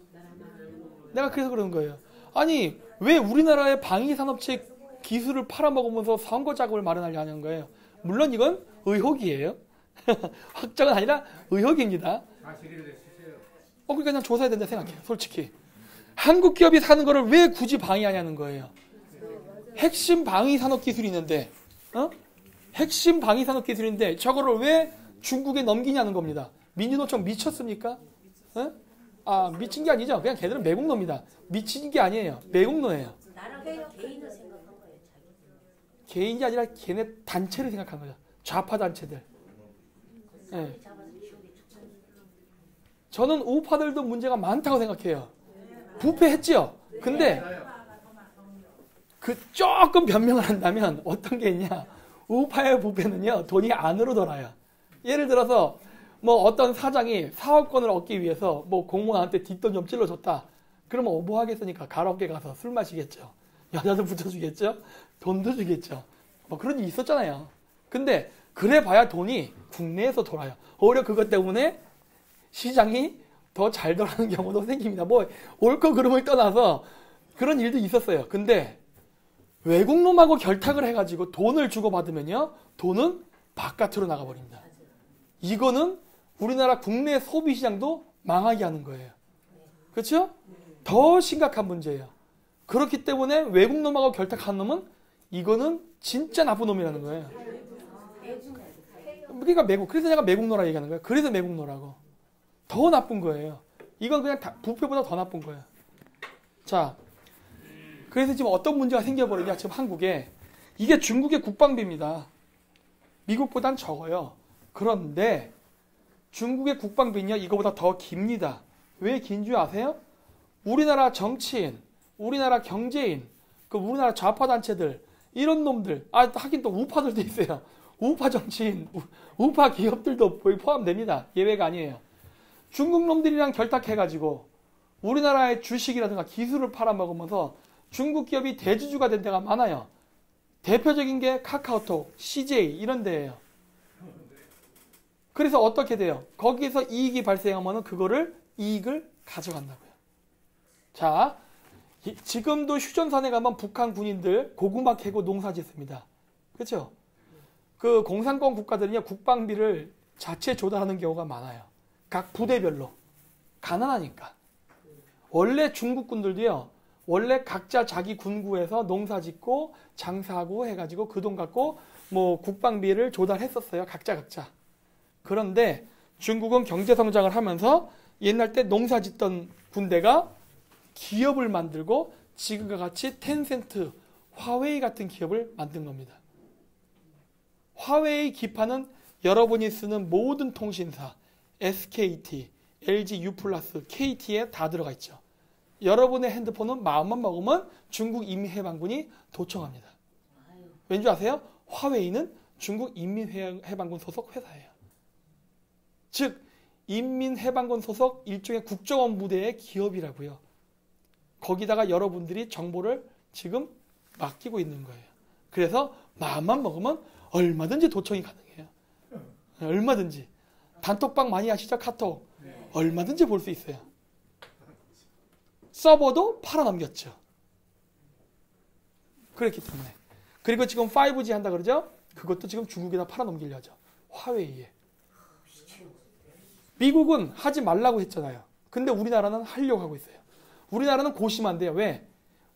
Speaker 1: 내가 그래서 그러는 거예요. 아니, 왜 우리나라의 방위산업체 기술을 팔아먹으면서 선거 자금을 마련하려는 거예요? 물론 이건 의혹이에요. 확정은 아니라 의혹입니다. 그러니까 그냥 조사해야 된다 생각해요. 솔직히. 한국 기업이 사는 거를 왜 굳이 방해하냐는 거예요. 핵심 방위산업 기술이 있는데, 핵심 방위산업 기술인데 저거를 왜 중국에 넘기냐는 겁니다. 민주노총 미쳤습니까? 미친 게 아니죠. 그냥 걔들은 매국노입니다. 미친 게 아니에요. 매국노예요. 개인이 아니라 걔네 단체를 생각하는 거죠. 좌파 단체들. 네. 저는 우파들도 문제가 많다고 생각해요. 부패했죠. 근데 조금 변명을 한다면 어떤 게 있냐. 우파의 부패는요. 돈이 안으로 돌아요. 예를 들어서 어떤 사장이 사업권을 얻기 위해서 공무원한테 뒷돈 좀 찔러줬다. 그러면 뭐 하겠습니까? 가로업계 가서 술 마시겠죠. 여자도 붙여주겠죠. 돈도 주겠죠. 그런 일이 있었잖아요. 근데 그래 봐야 돈이 국내에서 돌아요. 오히려 그것 때문에 시장이 더 잘 돌아가는 경우도 생깁니다. 옳고 그름을 떠나서 그런 일도 있었어요. 근데 외국놈하고 결탁을 해가지고 돈을 주고받으면요. 돈은 바깥으로 나가버립니다. 이거는 우리나라 국내 소비시장도 망하게 하는 거예요. 그렇죠? 더 심각한 문제예요. 그렇기 때문에 외국놈하고 결탁한 놈은 이거는 진짜 나쁜 놈이라는 거예요. 그러니까 그래서 내가 매국노라 얘기하는 거예요. 그래서 매국노라고. 더 나쁜 거예요. 이건 그냥 부패보다 더 나쁜 거예요. 자, 그래서 지금 어떤 문제가 생겨버리냐, 지금 한국에. 이게 중국의 국방비입니다. 미국보단 적어요. 그런데 중국의 국방비는요, 이거보다 더 깁니다. 왜 긴 줄 아세요? 우리나라 정치인, 우리나라 경제인, 그 우리나라 좌파 단체들 이런 놈들, 하긴 또 우파들도 있어요. 우파 정치인, 우파 기업들도 포함됩니다. 예외가 아니에요. 중국 놈들이랑 결탁해가지고 우리나라의 주식이라든가 기술을 팔아먹으면서 중국 기업이 대주주가 된 데가 많아요. 대표적인 게 카카오톡, CJ 이런 데예요. 그래서 어떻게 돼요? 거기서 이익이 발생하면 그거를 이익을 가져간다고요. 자, 지금도 휴전선에 가면 북한 군인들 고구마 캐고 농사 짓습니다. 그렇죠? 그 공산권 국가들은요, 국방비를 자체 조달하는 경우가 많아요. 각 부대별로. 가난하니까. 원래 중국 군들도요, 원래 각자 자기 군구에서 농사 짓고 장사하고 해가지고 그 돈 갖고 뭐 국방비를 조달했었어요. 각자. 그런데 중국은 경제 성장을 하면서 옛날 때 농사 짓던 군대가 기업을 만들고 지금과 같이 텐센트, 화웨이 같은 기업을 만든 겁니다. 화웨이 기판은 여러분이 쓰는 모든 통신사, SKT, LG U+, KT에 다 들어가 있죠. 여러분의 핸드폰은 마음만 먹으면 중국 인민해방군이 도청합니다. 왠지 아세요? 화웨이는 중국 인민해방군 소속 회사예요. 즉 인민해방군 소속 일종의 국정원 부대의 기업이라고요. 거기다가 여러분들이 정보를 지금 맡기고 있는 거예요. 그래서 마음만 먹으면 얼마든지 도청이 가능해요. 얼마든지. 단톡방 많이 하시죠? 카톡. 얼마든지 볼 수 있어요. 서버도 팔아넘겼죠. 그렇기 때문에. 그리고 지금 5G 한다 그러죠? 그것도 지금 중국에다 팔아넘기려 하죠. 화웨이에. 미국은 하지 말라고 했잖아요. 근데 우리나라는 하려고 하고 있어요. 우리나라는 고심한데요. 왜?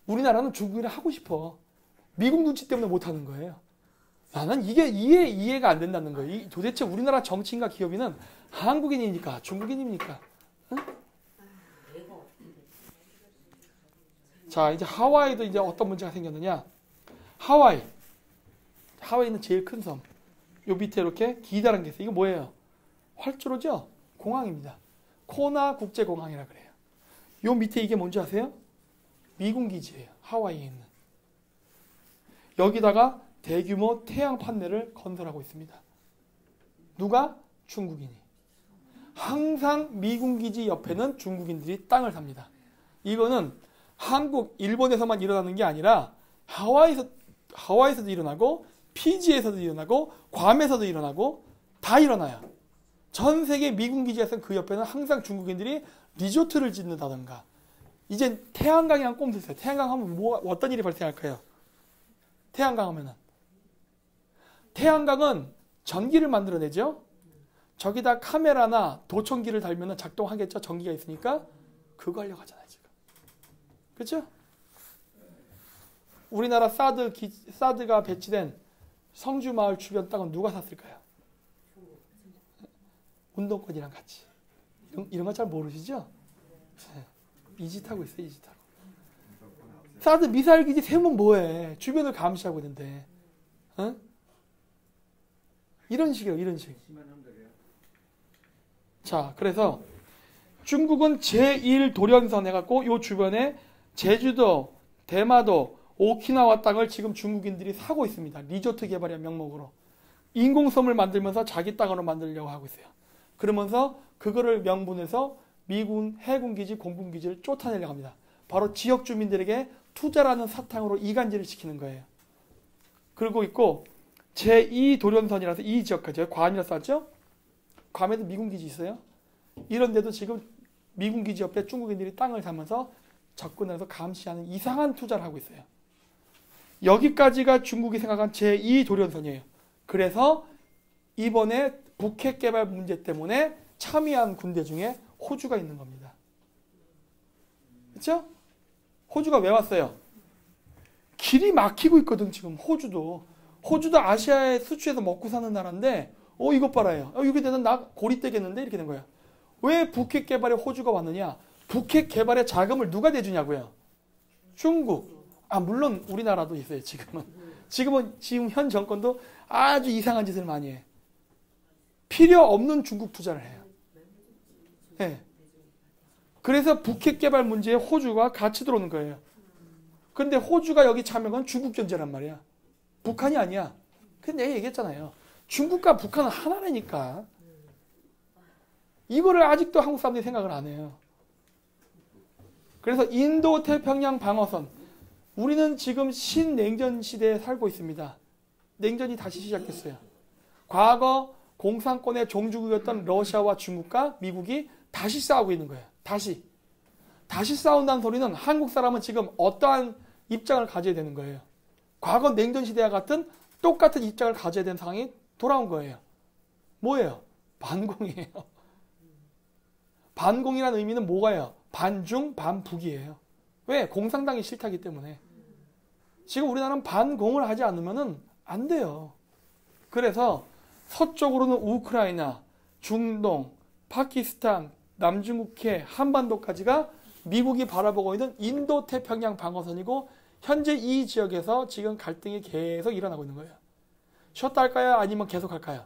Speaker 1: 우리나라는 중국이랑 하고 싶어. 미국 눈치 때문에 못하는 거예요. 나는 이게 이해가 안 된다는 거예요. 도대체 우리나라 정치인과 기업인은 한국인입니까? 중국인입니까? 응? 자, 이제 하와이도 이제 어떤 문제가 생겼느냐. 하와이는 제일 큰 섬. 요 밑에 이렇게 기다란 게 있어요. 이거 뭐예요? 활주로죠? 공항입니다. 코나 국제공항이라 그래요. 요 밑에 이게 뭔지 아세요? 미군 기지예요. 하와이에 있는. 여기다가 대규모 태양 판넬을 건설하고 있습니다. 누가? 중국인이. 항상 미군 기지 옆에는 중국인들이 땅을 삽니다. 이거는 한국, 일본에서만 일어나는 게 아니라 하와이에서도 일어나고 피지에서도 일어나고 괌에서도 일어나고 다 일어나요. 전 세계 미군 기지에서 그 옆에는 항상 중국인들이 리조트를 짓는다던가. 이제 태양광이랑 꼼수 있어요. 태양광 하면 어떤 일이 발생할까요? 태양광 하면은. 태양광은 전기를 만들어내죠. 저기다 카메라나 도청기를 달면 작동하겠죠. 전기가 있으니까. 그거 하려고 하잖아요, 지금. 그렇죠? 우리나라 사드가 배치된 성주마을 주변 땅은 누가 샀을까요? 운동권이랑 같이. 이런 거 잘 모르시죠? 이 짓 하고 있어요, 이 짓 하고. 사드 미사일 기지 세우면 뭐해? 주변을 감시하고 있는데. 어? 이런 식이에요, 이런 식. 자, 그래서 중국은 제1도련선 해갖고 요 주변에 제주도, 대마도, 오키나와 땅을 지금 중국인들이 사고 있습니다. 리조트 개발이란 명목으로. 인공섬을 만들면서 자기 땅으로 만들려고 하고 있어요. 그러면서 그거를 명분해서 미군 해군기지, 공군기지를 쫓아내려고 합니다. 바로 지역 주민들에게 투자라는 사탕으로 이간질을 시키는 거예요. 그러고 있고 제2도련선이라서 이 지역까지 괌이라서 왔죠? 괌에도 미군기지 있어요. 이런 데도 지금 미군기지 옆에 중국인들이 땅을 사면서 접근해서 감시하는 이상한 투자를 하고 있어요. 여기까지가 중국이 생각한 제2도련선이에요. 그래서 이번에 북핵 개발 문제 때문에 참여한 군대 중에 호주가 있는 겁니다. 그렇죠? 호주가 왜 왔어요? 길이 막히고 있거든 지금 호주도. 호주도 아시아에 수출해서 먹고 사는 나라인데 이것 봐라요. 여기 되면 나 고립되겠는데 이렇게 된 거야. 왜 북핵 개발에 호주가 왔느냐? 북핵 개발에 자금을 누가 대주냐고요? 중국. 물론 우리나라도 있어요 지금은. 지금 현 정권도 아주 이상한 짓을 많이 해. 필요 없는 중국 투자를 해요. 네. 그래서 북핵 개발 문제에 호주가 같이 들어오는 거예요. 근데 호주가 여기 참여한 건 중국 견제란 말이야. 북한이 아니야. 근데 내가 얘기했잖아요. 중국과 북한은 하나라니까. 이거를 아직도 한국 사람들이 생각을 안 해요. 그래서 인도 태평양 방어선. 우리는 지금 신냉전 시대에 살고 있습니다. 냉전이 다시 시작됐어요. 과거 공산권의 종주국이었던 러시아와 중국과 미국이 다시 싸우고 있는 거예요. 다시 싸운다는 소리는 한국 사람은 지금 어떠한 입장을 가져야 되는 거예요. 과거 냉전 시대와 같은 똑같은 입장을 가져야 되는 상황이 돌아온 거예요. 뭐예요? 반공이에요. 반공이라는 의미는 뭐가요? 반중, 반북이에요. 왜? 공산당이 싫다기 때문에. 지금 우리나라는 반공을 하지 않으면 안 돼요. 그래서 서쪽으로는 우크라이나, 중동, 파키스탄, 남중국해, 한반도까지가 미국이 바라보고 있는 인도 태평양 방어선이고 현재 이 지역에서 지금 갈등이 계속 일어나고 있는 거예요. 쉬었다 할까요? 아니면 계속 할까요?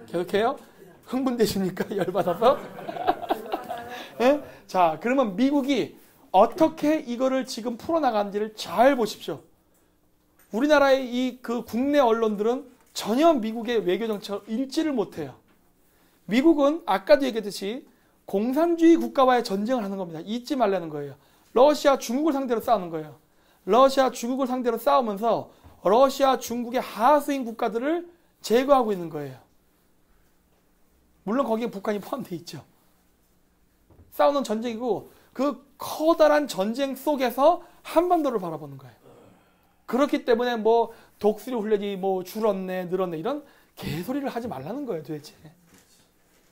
Speaker 1: 계속해요? 흥분되십니까? 열받아서? 네? 자, 그러면 미국이 어떻게 이거를 지금 풀어나가는지를 잘 보십시오. 우리나라의 이 그 국내 언론들은 전혀 미국의 외교 정책을 읽지를 못해요. 미국은 아까도 얘기했듯이 공산주의 국가와의 전쟁을 하는 겁니다. 잊지 말라는 거예요. 러시아, 중국을 상대로 싸우는 거예요. 러시아, 중국을 상대로 싸우면서 러시아, 중국의 하수인 국가들을 제거하고 있는 거예요. 물론 거기에 북한이 포함되어 있죠. 싸우는 전쟁이고 그 커다란 전쟁 속에서 한반도를 바라보는 거예요. 그렇기 때문에 뭐 독수리 훈련이 뭐 줄었네, 늘었네 이런 개소리를 하지 말라는 거예요, 도대체.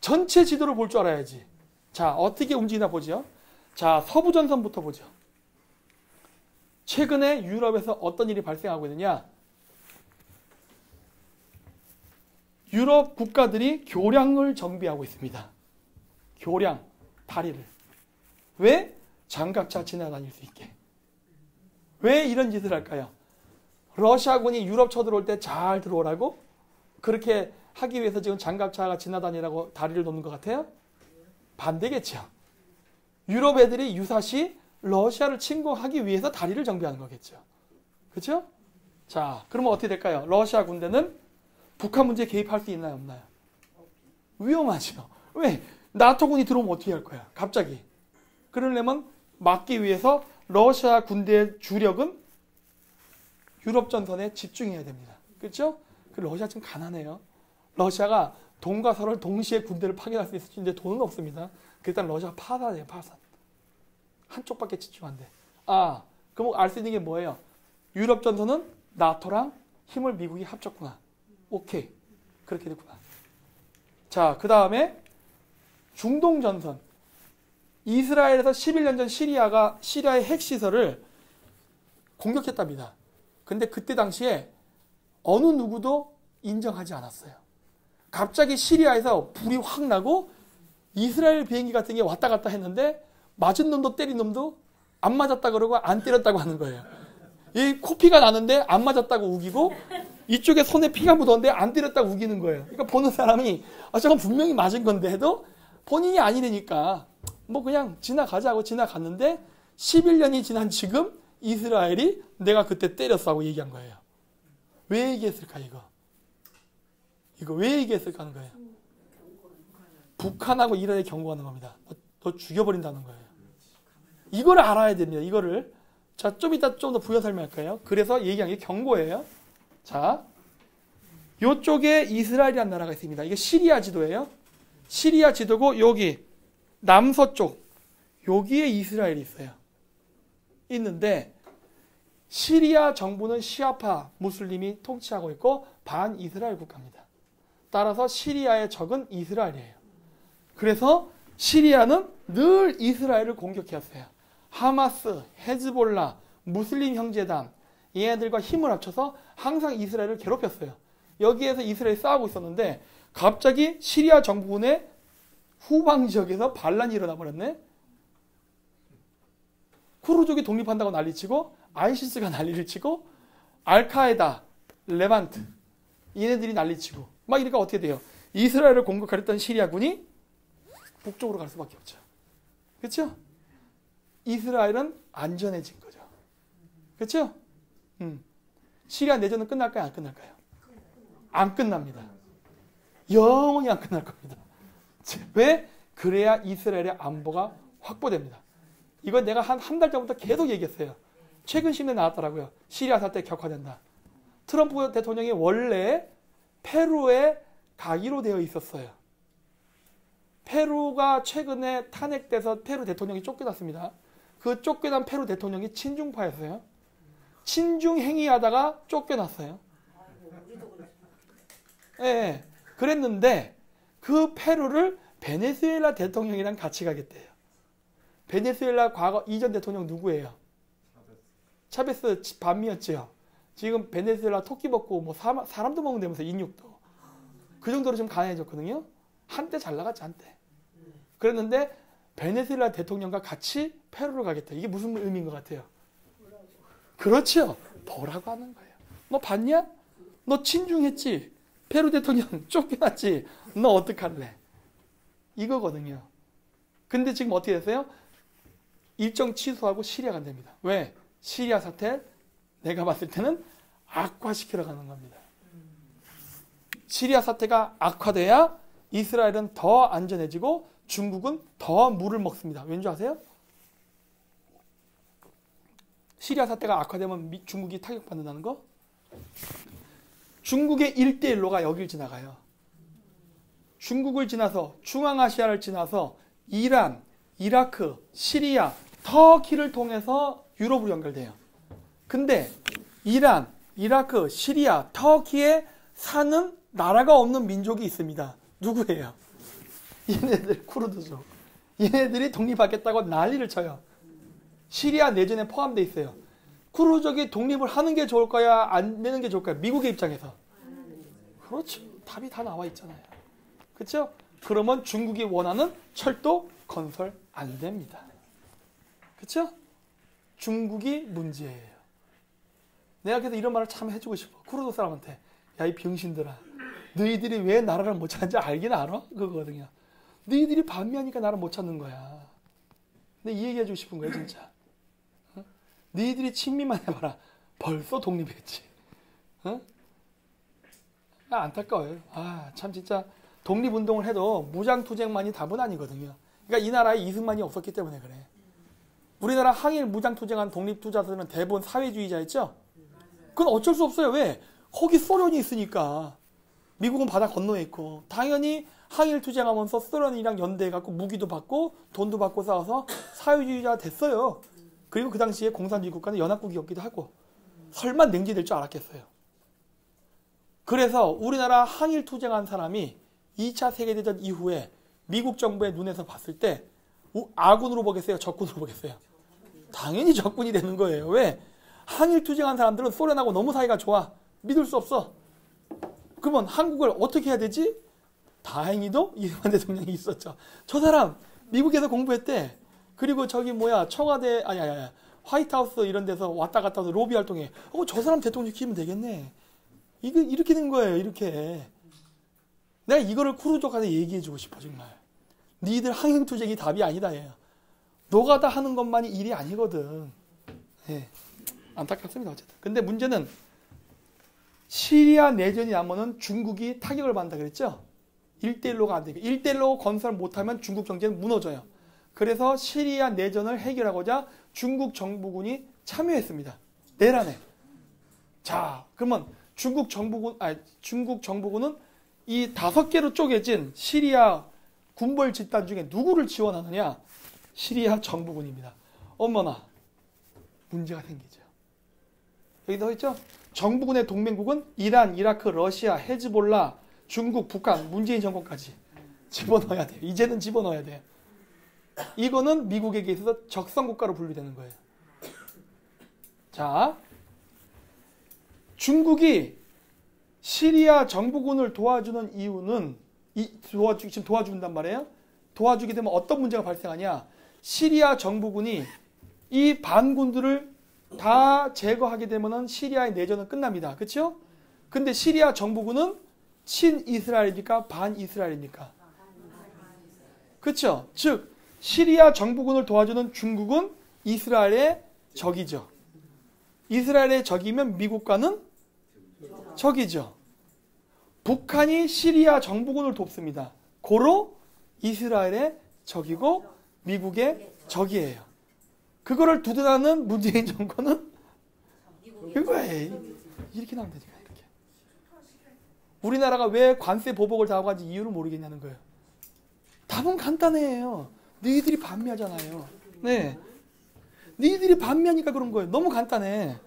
Speaker 1: 전체 지도를 볼 줄 알아야지. 자, 어떻게 움직이나 보죠. 자, 서부전선부터 보죠. 최근에 유럽에서 어떤 일이 발생하고 있느냐. 유럽 국가들이 교량을 정비하고 있습니다. 교량, 다리를. 왜? 장갑차 지나다닐 수 있게. 왜 이런 짓을 할까요? 러시아군이 유럽 쳐들어올 때 잘 들어오라고? 그렇게 하기 위해서 지금 장갑차가 지나다니라고 다리를 놓는 것 같아요? 반대겠죠. 유럽 애들이 유사시 러시아를 침공하기 위해서 다리를 정비하는 거겠죠. 그렇죠? 자, 그러면 어떻게 될까요? 러시아 군대는 북한 문제에 개입할 수 있나요, 없나요? 위험하죠. 왜? 나토군이 들어오면 어떻게 할 거야? 갑자기. 그러려면 막기 위해서 러시아 군대의 주력은 유럽 전선에 집중해야 됩니다. 그렇죠? 러시아 지금 가난해요. 러시아가 동과 서를 동시에 군대를 파견할 수 있는데 돈은 없습니다. 일단 러시아가 파산이에요, 파산. 한쪽밖에 집중한대. 아, 그럼 알 수 있는 게 뭐예요? 유럽 전선은 나토랑 힘을 미국이 합쳤구나. 오케이. 그렇게 됐구나. 자, 그 다음에 중동 전선. 이스라엘에서 11년 전 시리아의 핵시설을 공격했답니다. 근데 그때 당시에 어느 누구도 인정하지 않았어요. 갑자기 시리아에서 불이 확 나고 이스라엘 비행기 같은 게 왔다 갔다 했는데 맞은 놈도 때린 놈도 안 맞았다 그러고 안 때렸다고 하는 거예요. 이 코피가 나는데 안 맞았다고 우기고 이쪽에 손에 피가 묻었는데 안 때렸다고 우기는 거예요. 그러니까 보는 사람이 저건 분명히 맞은 건데 해도 본인이 아니니까 뭐 그냥 지나가자고 지나갔는데 11년이 지난 지금 이스라엘이 내가 그때 때렸어 하고 얘기한 거예요. 왜 얘기했을까 이거? 이거 왜 얘기했을까 하는 거예요. 북한하고 이란에 경고하는 겁니다. 너 죽여버린다는 거예요. 이거를 알아야 됩니다. 이거를. 자, 좀 이따 좀 더 부연 설명할까요? 그래서 얘기한 게 경고예요. 자, 요쪽에 이스라엘이라는 나라가 있습니다. 이게 시리아 지도예요. 시리아 지도고 여기 남서쪽 여기에 이스라엘이 있어요. 있는데 시리아 정부는 시아파 무슬림이 통치하고 있고 반이스라엘 국가입니다. 따라서 시리아의 적은 이스라엘이에요. 그래서 시리아는 늘 이스라엘을 공격해왔어요. 하마스, 헤즈볼라, 무슬림 형제단 얘네들과 힘을 합쳐서 항상 이스라엘을 괴롭혔어요. 여기에서 이스라엘이 싸우고 있었는데 갑자기 시리아 정부군의 후방 지역에서 반란이 일어나 버렸네. 쿠르족이 독립한다고 난리치고 아이시스가 난리를 치고 알카에다, 레반트 얘네들이 난리치고 막 이러니까 어떻게 돼요? 이스라엘을 공격하려던 시리아군이 북쪽으로 갈 수밖에 없죠. 그렇죠? 이스라엘은 안전해진 거죠. 그렇죠? 시리아 내전은 끝날까요? 안 끝날까요? 안 끝납니다. 영원히 안 끝날 겁니다. 왜? 그래야 이스라엘의 안보가 확보됩니다. 이건 내가 한 달 전부터 계속 얘기했어요. 최근 신문에 나왔더라고요. 시리아 사태 격화된다. 트럼프 대통령이 원래 페루에 가기로 되어 있었어요. 페루가 최근에 탄핵돼서 페루 대통령이 쫓겨났습니다. 그 쫓겨난 페루 대통령이 친중파였어요. 친중 행위하다가 쫓겨났어요. 예, 그랬는데 그 페루를 베네수엘라 대통령이랑 같이 가겠대요. 베네수엘라 과거 이전 대통령 누구예요? 차베스 반미였죠. 지금 베네수엘라 토끼 먹고 뭐 사람도 먹는다면서 인육도. 그 정도로 좀 가난해졌거든요. 한때 잘 나갔지 한때. 그랬는데 베네수엘라 대통령과 같이 페루를 가겠다. 이게 무슨 의미인 것 같아요? 그렇죠. 보라고 하는 거예요. 너 봤냐? 너 친중했지? 페루 대통령 쫓겨났지? 너 어떡할래? 이거거든요. 근데 지금 어떻게 됐어요? 일정 취소하고 시리아 간답니다. 왜? 시리아 사태 내가 봤을 때는 악화시키러 가는 겁니다. 시리아 사태가 악화돼야 이스라엘은 더 안전해지고 중국은 더 물을 먹습니다. 왠지 아세요? 시리아 사태가 악화되면 중국이 타격받는다는 거? 중국의 1대1로가 여길 지나가요. 중국을 지나서 중앙아시아를 지나서 이란, 이라크, 시리아, 터키를 통해서 유럽으로 연결돼요. 근데 이란, 이라크, 시리아, 터키에 사는 나라가 없는 민족이 있습니다. 누구예요? 얘네들 쿠르드족. 얘네들이 독립하겠다고 난리를 쳐요. 시리아 내전에 포함되어 있어요. 쿠르드족이 독립을 하는 게 좋을까요? 안 내는 게 좋을까요? 미국의 입장에서. 그렇죠. 답이 다 나와 있잖아요. 그렇죠? 그러면 중국이 원하는 철도 건설 안 됩니다. 그렇죠? 중국이 문제예요. 내가 그래서 이런 말을 참 해주고 싶어. 쿠르드 사람한테. 야, 이 병신들아. 너희들이 왜 나라를 못 찾는지 알긴 알아? 그거거든요. 너희들이 반미하니까 나를 못 찾는 거야. 근데 이 얘기해주고 싶은 거야, 진짜. 어? 너희들이 친미만 해봐라. 벌써 독립했지. 어? 안타까워요. 참 진짜 독립운동을 해도 무장투쟁만이 답은 아니거든요. 그러니까 이 나라에 이승만이 없었기 때문에 그래. 우리나라 항일 무장투쟁한 독립투자들은 대부분 사회주의자였죠? 그건 어쩔 수 없어요. 왜? 거기 소련이 있으니까. 미국은 바다 건너에 있고 당연히 항일 투쟁하면서 소련이랑 연대해갖고 무기도 받고 돈도 받고 싸워서 사회주의자 됐어요. 그리고 그 당시에 공산주의 국가는 연합국이었기도 하고 설마 냉지될 줄 알았겠어요. 그래서 우리나라 항일 투쟁한 사람이 2차 세계대전 이후에 미국 정부의 눈에서 봤을 때 아군으로 보겠어요? 적군으로 보겠어요? 당연히 적군이 되는 거예요. 왜? 항일 투쟁한 사람들은 소련하고 너무 사이가 좋아. 믿을 수 없어. 그러면 한국을 어떻게 해야 되지? 다행히도 이승만 대통령이 있었죠. 저 사람 미국에서 공부했대. 그리고 저기 청와대 화이트하우스 이런 데서 왔다 갔다 해서 로비 활동해. 저 사람 대통령 키우면 되겠네. 이렇게 된 거예요. 이렇게. 내가 이거를 쿠르족한테 얘기해주고 싶어 정말. 니들 항행투쟁이 답이 아니다. 얘. 노가다 하는 것만이 일이 아니거든. 예. 안타깝습니다. 어쨌든. 근데 문제는 시리아 내전이 나면은 중국이 타격을 받는다 그랬죠? 1대1로가 안 되니까. 1대1로 건설 못하면 중국 경제는 무너져요. 그래서 시리아 내전을 해결하고자 중국 정부군이 참여했습니다. 내란에. 자, 그러면 중국 정부군은 이 5개로 쪼개진 시리아 군벌 집단 중에 누구를 지원하느냐? 시리아 정부군입니다. 어머나, 문제가 생기죠. 여기 더 있죠? 정부군의 동맹국은 이란, 이라크, 러시아, 헤즈볼라, 중국, 북한, 문재인 정권까지 집어넣어야 돼요. 이제는 집어넣어야 돼요. 이거는 미국에게 있어서 적성국가로 분류되는 거예요. 자, 중국이 시리아 정부군을 도와주는 이유는 지금 도와준단 말이에요. 도와주게 되면 어떤 문제가 발생하냐? 시리아 정부군이 이 반군들을 다 제거하게 되면은 시리아의 내전은 끝납니다. 그렇죠? 근데 시리아 정부군은 친이스라엘입니까? 반이스라엘입니까? 그렇죠? 즉 시리아 정부군을 도와주는 중국은 이스라엘의 적이죠. 이스라엘의 적이면 미국과는 적이죠. 북한이 시리아 정부군을 돕습니다. 고로 이스라엘의 적이고 미국의 적이에요. 그거를 두둔하는 문재인 정권은 이거예요. 이렇게 나오면 되니까 이렇게. 우리나라가 왜 관세 보복을 당하고 한지 이유를 모르겠냐는 거예요. 답은 간단해요. 너희들이 반미하잖아요. 네, 너희들이 반미하니까 그런 거예요. 너무 간단해.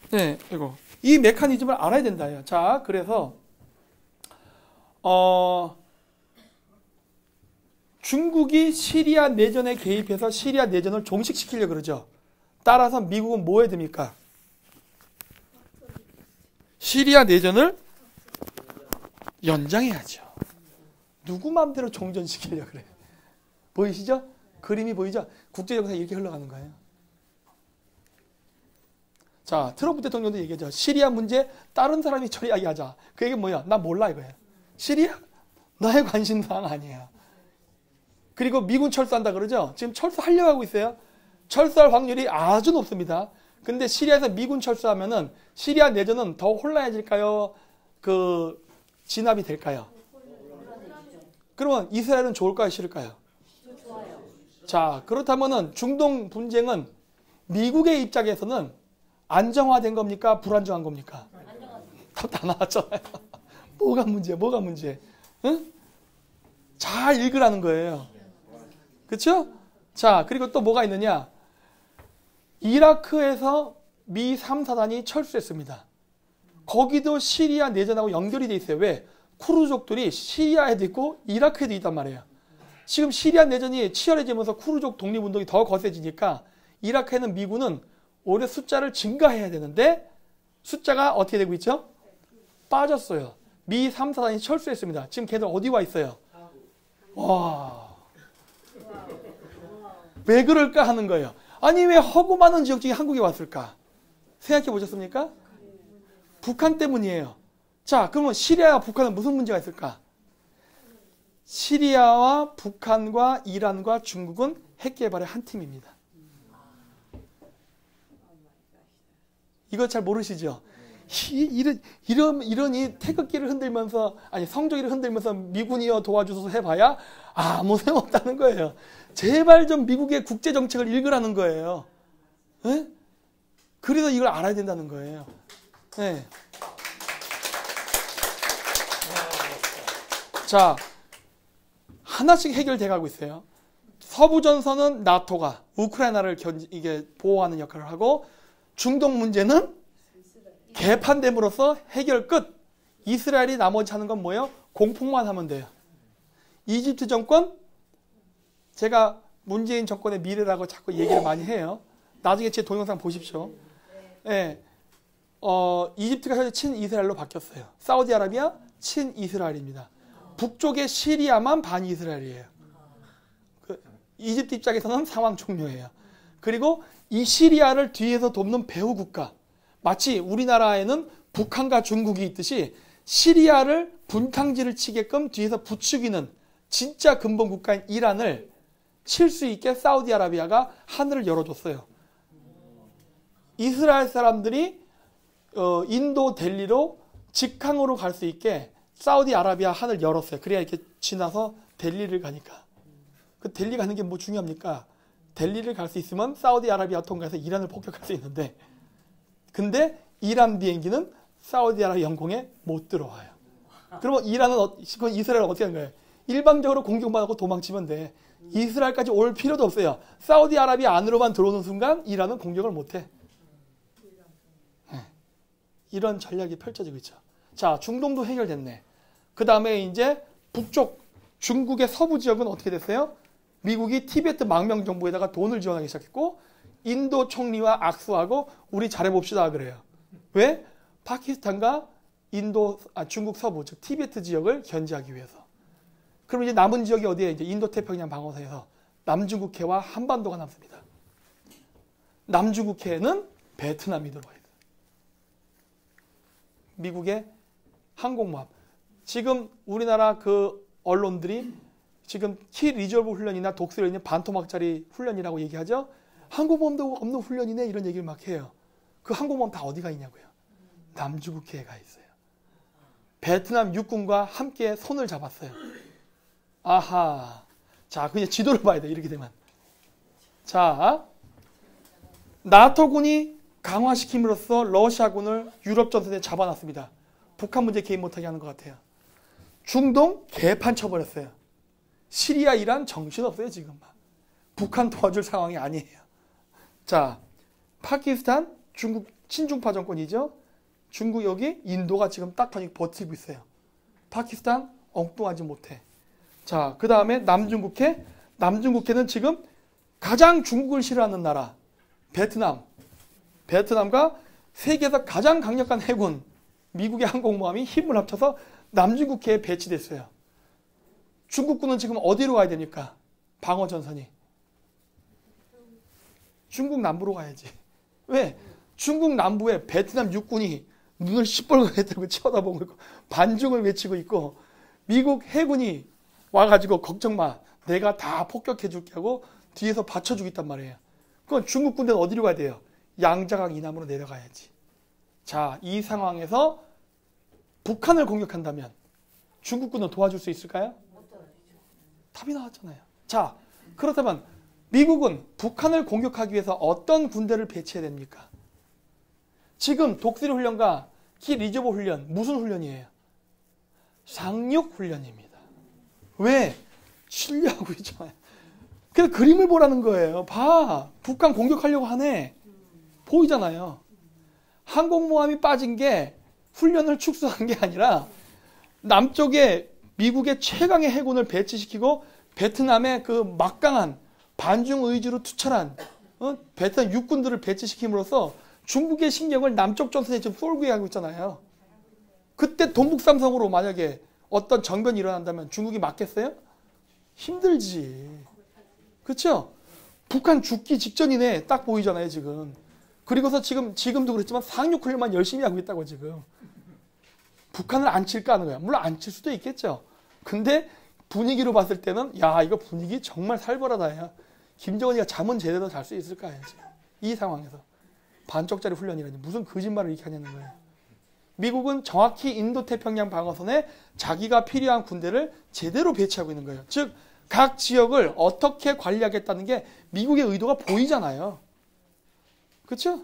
Speaker 1: 네, 이거 이 메커니즘을 알아야 된다요. 자, 그래서 중국이 시리아 내전에 개입해서 시리아 내전을 종식시키려고 그러죠. 따라서 미국은 뭐 해야 됩니까? 시리아 내전을 연장해야죠. 누구 마음대로 종전시키려고 그래. 보이시죠? 그림이 보이죠? 국제정세가 이렇게 흘러가는 거예요. 자, 트럼프 대통령도 얘기하죠. 시리아 문제 다른 사람이 처리하자. 그 얘기는 뭐야? 나 몰라 이거야. 시리아? 나의 관심사항 아니야. 그리고 미군 철수한다 그러죠? 지금 철수하려고 하고 있어요. 철수할 확률이 아주 높습니다. 근데 시리아에서 미군 철수하면은 시리아 내전은 더 혼란해질까요? 진압이 될까요? 그러면 이스라엘은 좋을까요? 싫을까요? 자, 그렇다면은 중동 분쟁은 미국의 입장에서는 안정화된 겁니까? 불안정한 겁니까? 답 다 나왔잖아요. 뭐가 문제야? 뭐가 문제? 응? 잘 읽으라는 거예요. 그렇죠? 자, 그리고 또 뭐가 있느냐? 이라크에서 미 3사단이 철수했습니다. 거기도 시리아 내전하고 연결이 돼 있어요. 왜? 쿠르족들이 시리아에도 있고 이라크에도 있단 말이에요. 지금 시리아 내전이 치열해지면서 쿠르족 독립운동이 더 거세지니까 이라크에는 미군은 오히려 숫자를 증가해야 되는데 숫자가 어떻게 되고 있죠? 빠졌어요. 미 3사단이 철수했습니다. 지금 걔들 어디 와 있어요? 와, 왜 그럴까 하는 거예요. 아니 왜 허구 많은 지역 중에 한국에 왔을까? 생각해 보셨습니까? 북한 때문이에요. 자, 그러면 시리아와 북한은 무슨 문제가 있을까? 시리아와 북한과 이란과 중국은 핵 개발의 한 팀입니다. 이거 잘 모르시죠? 이런 이 태극기를 흔들면서, 아니 성조기를 흔들면서 미군이여 도와주소서 해봐야 아무 소용없다는 거예요. 제발 좀 미국의 국제정책을 읽으라는 거예요. 네? 그래서 이걸 알아야 된다는 거예요. 네. 자, 하나씩 해결돼 가고 있어요. 서부전선은 나토가 우크라이나를 이게 보호하는 역할을 하고, 중동 문제는 개판됨으로써 해결 끝. 이스라엘이 나머지 하는 건 뭐예요? 공포만 하면 돼요. 이집트 정권, 제가 문재인 정권의 미래라고 자꾸 얘기를 많이 해요. 나중에 제 동영상 보십시오. 네. 이집트가 현재 친이스라엘로 바뀌었어요. 사우디아라비아 친이스라엘입니다. 북쪽의 시리아만 반이스라엘이에요. 이집트 입장에서는 상황 종료예요. 그리고 이 시리아를 뒤에서 돕는 배후 국가, 마치 우리나라에는 북한과 중국이 있듯이 시리아를 분탕질을 치게끔 뒤에서 부추기는 진짜 근본 국가인 이란을 칠 수 있게 사우디아라비아가 하늘을 열어줬어요. 이스라엘 사람들이 인도 델리로 직항으로 갈 수 있게 사우디아라비아 하늘 열었어요. 그래야 이렇게 지나서 델리를 가니까. 그 델리 가는 게 뭐 중요합니까? 델리를 갈 수 있으면 사우디아라비아 통과해서 이란을 폭격할 수 있는데, 근데 이란 비행기는 사우디아라비아 영공에 못 들어와요. 그러면 이스라엘은 어떻게 하는 거예요? 일방적으로 공격만 하고 도망치면 돼. 이스라엘까지 올 필요도 없어요. 사우디아라비아 안으로만 들어오는 순간 이란은 공격을 못해. 네. 이런 전략이 펼쳐지고 있죠. 자, 중동도 해결됐네. 그 다음에 이제 북쪽 중국의 서부 지역은 어떻게 됐어요? 미국이 티베트 망명 정부에다가 돈을 지원하기 시작했고, 인도 총리와 악수하고 우리 잘해봅시다 그래요. 왜? 파키스탄과 중국 서부, 즉 티베트 지역을 견제하기 위해서. 그럼 이제 남은 지역이 어디에? 이제 인도 태평양 방어선에서 남중국해와 한반도가 남습니다. 남중국해에는 베트남이 들어와 있어요. 미국의 항공모함. 지금 우리나라 그 언론들이 지금 키 리저브 훈련이나 독수리 훈련 반토막짜리 훈련이라고 얘기하죠. 항공모함도 없는 훈련이네 이런 얘기를 막 해요. 그 항공모함 다 어디가 있냐고요. 남중국해에 가 있어요. 베트남 육군과 함께 손을 잡았어요. 아하. 자, 그냥 지도를 봐야 돼. 이렇게 되면. 자, 나토군이 강화시킴으로써 러시아군을 유럽 전선에 잡아놨습니다. 북한 문제 개입 못하게 하는 것 같아요. 중동 개판 쳐버렸어요. 시리아, 이란 정신없어요 지금. 북한 도와줄 상황이 아니에요. 자, 파키스탄, 중국 친중파 정권이죠. 중국 여기, 인도가 지금 딱 버티고 있어요. 파키스탄 엉뚱하지 못해. 자, 그 다음에 남중국해. 남중국해는 지금 가장 중국을 싫어하는 나라 베트남. 베트남과 세계에서 가장 강력한 해군 미국의 항공모함이 힘을 합쳐서 남중국해에 배치됐어요. 중국군은 지금 어디로 가야 됩니까? 방어전선이. 중국 남부로 가야지. 왜? 중국 남부에 베트남 육군이 눈을 시뻘겋게 들고 쳐다보고 있고 반중을 외치고 있고 미국 해군이 와가지고 걱정 마. 내가 다 폭격해줄게 하고 뒤에서 받쳐주고 있단 말이에요. 그건 중국 군대는 어디로 가야 돼요? 양자강 이남으로 내려가야지. 자, 이 상황에서 북한을 공격한다면 중국군은 도와줄 수 있을까요? 답이 나왔잖아요. 자, 그렇다면 미국은 북한을 공격하기 위해서 어떤 군대를 배치해야 됩니까? 지금 독수리 훈련과 키 리저브 훈련 무슨 훈련이에요? 상륙 훈련입니다. 왜? 신뢰하고 있잖아요. 그래서 그림을 보라는 거예요. 봐. 북한 공격하려고 하네. 보이잖아요. 항공모함이 빠진 게 훈련을 축소한 게 아니라 남쪽에 미국의 최강의 해군을 배치시키고 베트남의 그 막강한 반중 의지로 투철한 베트남 육군들을 배치시킴으로써 중국의 신경을 남쪽 전선에 지금 쏠게 하고 있잖아요. 그때 동북삼성으로 만약에 어떤 정변이 일어난다면 중국이 막겠어요? 힘들지. 그렇죠? 북한 죽기 직전이네. 딱 보이잖아요 지금. 그리고서 지금도 그렇지만 상륙 훈련만 열심히 하고 있다고 지금. 북한을 안 칠까 하는 거야. 물론 안 칠 수도 있겠죠. 근데 분위기로 봤을 때는 야 이거 분위기 정말 살벌하다. 야. 김정은이가 잠은 제대로 잘 수 있을까 해야지. 이 상황에서. 반쪽짜리 훈련이라니 무슨 거짓말을 이렇게 하냐는 거예요. 미국은 정확히 인도태평양 방어선에 자기가 필요한 군대를 제대로 배치하고 있는 거예요. 즉 각 지역을 어떻게 관리하겠다는 게 미국의 의도가 보이잖아요. 그렇죠?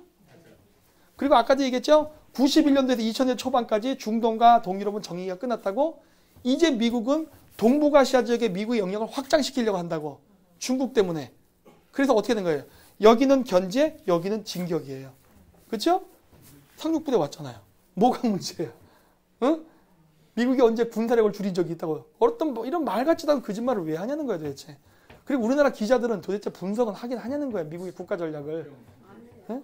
Speaker 1: 그리고 아까도 얘기했죠? 91년도에서 2000년 초반까지 중동과 동유럽은 정의가 끝났다고 이제 미국은 동북아시아 지역의 미국의 영역을 확장시키려고 한다고. 중국 때문에. 그래서 어떻게 된 거예요? 여기는 견제, 여기는 진격이에요. 그렇죠? 상륙부대 왔잖아요. 뭐가 문제예요? 응? 미국이 언제 군사력을 줄인 적이 있다고. 어떤 이런 말 같지도 않은 거짓말을 왜 하냐는 거예요 도대체. 그리고 우리나라 기자들은 도대체 분석은 하긴 하냐는 거예요. 미국의 국가 전략을. 응?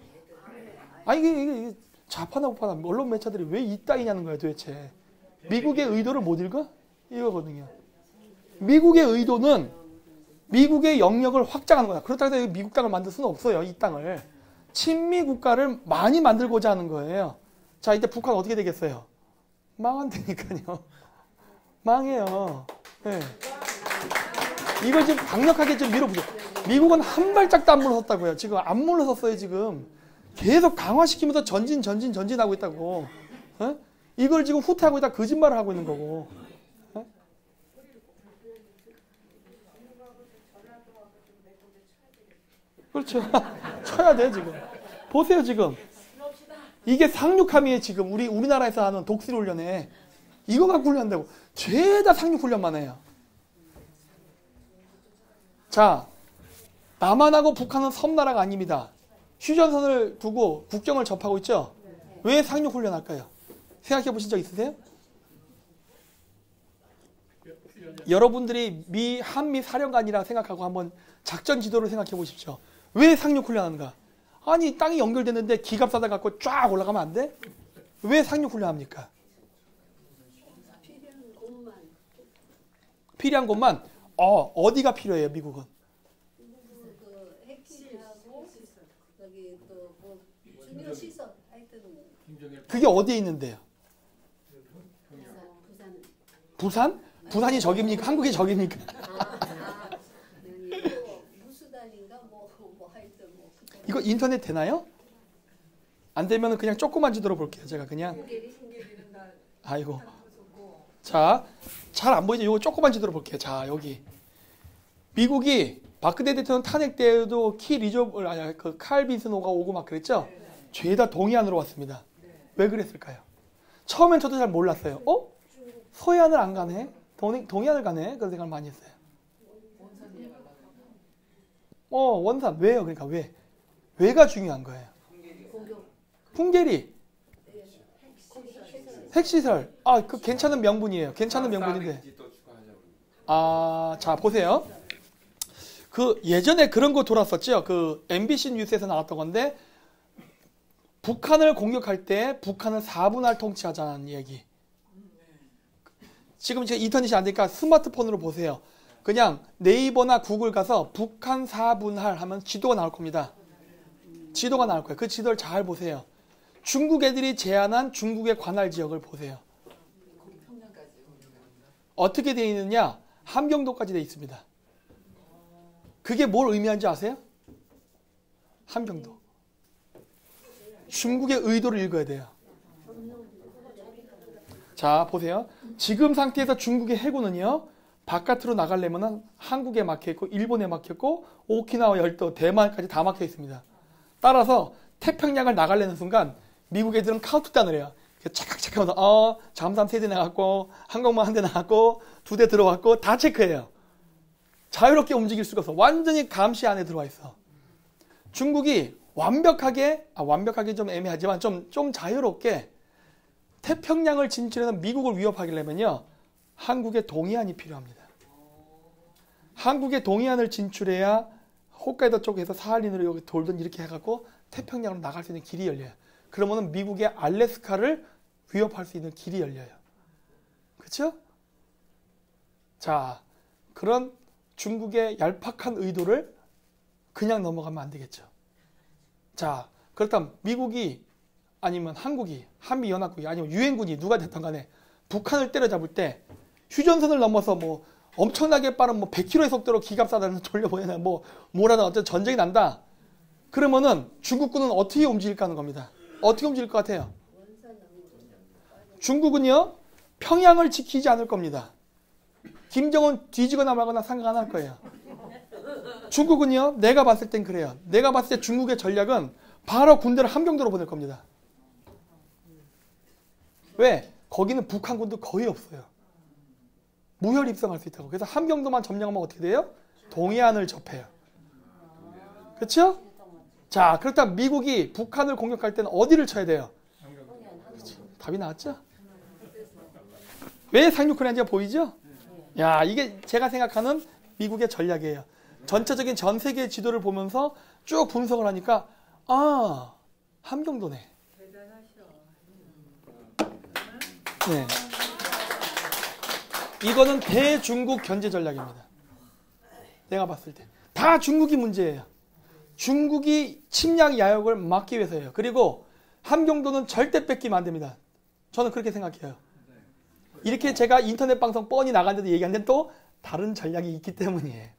Speaker 1: 아 이게 좌파나 우파나 언론 매체들이 왜 이따위냐는 거예요 도대체. 미국의 의도를 못 읽어? 이거거든요. 미국의 의도는 미국의 영역을 확장하는 거야. 그렇다고 해서 미국 땅을 만들 수는 없어요. 이 땅을. 친미 국가를 많이 만들고자 하는 거예요. 자, 이제 북한 어떻게 되겠어요? 망한다니까요. 망해요. 네. 이걸 지금 강력하게 좀 밀어보죠. 미국은 한 발짝도 안 물러섰다고요. 지금 안 물러섰어요. 지금 계속 강화시키면서 전진하고 있다고. 네? 이걸 지금 후퇴하고 있다 거짓말을 하고 있는 거고. 네? 그렇죠. 쳐야 돼 지금. 보세요 지금. 이게 상륙함이에요 지금. 우리나라에서 하는 독수리 훈련에 이거 갖고 훈련한다고. 죄다 상륙 훈련만 해요. 자, 남한하고 북한은 섬나라가 아닙니다. 휴전선을 두고 국경을 접하고 있죠. 왜 상륙 훈련할까요? 생각해 보신 적 있으세요? 여러분들이 한미 사령관이라 생각하고 한번 작전 지도를 생각해 보십시오. 왜 상륙 훈련하는가? 아니 땅이 연결됐는데 기갑사다 갖고 쫙 올라가면 안 돼? 왜 상륙 훈련합니까? 필요한 곳만. 어디가 필요해요 미국은? 그게 어디에 있는데요? 부산? 부산이 적입니까? 한국이 적입니까? 이거 인터넷 되나요? 안 되면 그냥 조그만 지도로 볼게요. 제가 그냥. 아이고. 자, 잘 안 보이죠? 이거 조그만 지도로 볼게요. 자, 여기. 미국이 박근혜 대통령 탄핵 때에도 그 칼 빈슨호가 오고 막 그랬죠? 죄다 동해안으로 왔습니다. 왜 그랬을까요? 처음엔 저도 잘 몰랐어요. 서해안을 안 가네? 동해안을 가네? 그런 생각을 많이 했어요. 원산. 왜요? 그러니까 왜? 왜가 중요한 거예요. 풍계리. 핵시설. 그 괜찮은 명분이에요. 괜찮은 명분인데. 자, 보세요. 예전에 그런 거 돌았었죠. MBC 뉴스에서 나왔던 건데, 북한을 공격할 때 북한을 4분할 통치하자는 얘기. 지금 제가 인터넷이 안 되니까 스마트폰으로 보세요. 그냥 네이버나 구글 가서 북한 4분할 하면 지도가 나올 겁니다. 지도가 나올 거예요. 그 지도를 잘 보세요. 중국 애들이 제안한 중국의 관할 지역을 보세요. 어떻게 되어 있느냐? 함경도까지 되어 있습니다. 그게 뭘 의미하는지 아세요? 함경도. 중국의 의도를 읽어야 돼요. 자, 보세요. 지금 상태에서 중국의 해군은요, 바깥으로 나가려면 한국에 막혀있고, 일본에 막혔고, 오키나와 열도, 대만까지 다 막혀 있습니다. 따라서 태평양을 나가려는 순간 미국 애들은 카운트다운을 해요. 착각착각 하면서 잠수함 3대 나갔고, 항공모함 1대 나갔고, 2대 들어갔고, 다 체크해요. 자유롭게 움직일 수가 없어. 완전히 감시 안에 들어와 있어. 중국이 완벽하게 좀 애매하지만 좀 자유롭게 태평양을 진출해서 미국을 위협하려면요, 한국의 동해안이 필요합니다. 한국의 동해안을 진출해야 홋카이도 쪽에서 사할린으로 여기 돌든 이렇게 해갖고 태평양으로 나갈 수 있는 길이 열려요. 그러면은 미국의 알래스카를 위협할 수 있는 길이 열려요. 그렇죠? 자, 그런 중국의 얄팍한 의도를 그냥 넘어가면 안 되겠죠. 자, 그렇다면 미국이 아니면 한국이, 한미연합국이 아니면 유엔군이 누가 됐든 간에 북한을 때려잡을 때 휴전선을 넘어서 뭐 엄청나게 빠른 100km의 속도로 기갑사단을 돌려보내나 뭐라든 어쨌든 전쟁이 난다. 그러면은 중국군은 어떻게 움직일까 하는 겁니다. 어떻게 움직일 것 같아요? 중국은요, 평양을 지키지 않을 겁니다. 김정은 뒤지거나 말거나 상관 안 할 거예요. 중국은요, 내가 봤을 땐 그래요. 내가 봤을 때 중국의 전략은 바로 군대를 함경도로 보낼 겁니다. 왜? 거기는 북한군도 거의 없어요. 무혈 입성할 수 있다고. 그래서 함경도만 점령하면 어떻게 돼요? 동해안을 접해요. 그렇죠? 자, 그렇다면 미국이 북한을 공격할 때는 어디를 쳐야 돼요? 그치? 답이 나왔죠? 왜 상륙하는지가 보이죠? 야, 이게 제가 생각하는 미국의 전략이에요. 전체적인 전 세계 지도를 보면서 쭉 분석을 하니까 함경도네. 네. 이거는 대중국 견제 전략입니다. 내가 봤을 때. 다 중국이 문제예요. 중국이 침략 야욕을 막기 위해서예요. 그리고 함경도는 절대 뺏기면 안 됩니다. 저는 그렇게 생각해요. 이렇게 제가 인터넷 방송 뻔히 나갔는데도 얘기하는데 또 다른 전략이 있기 때문이에요.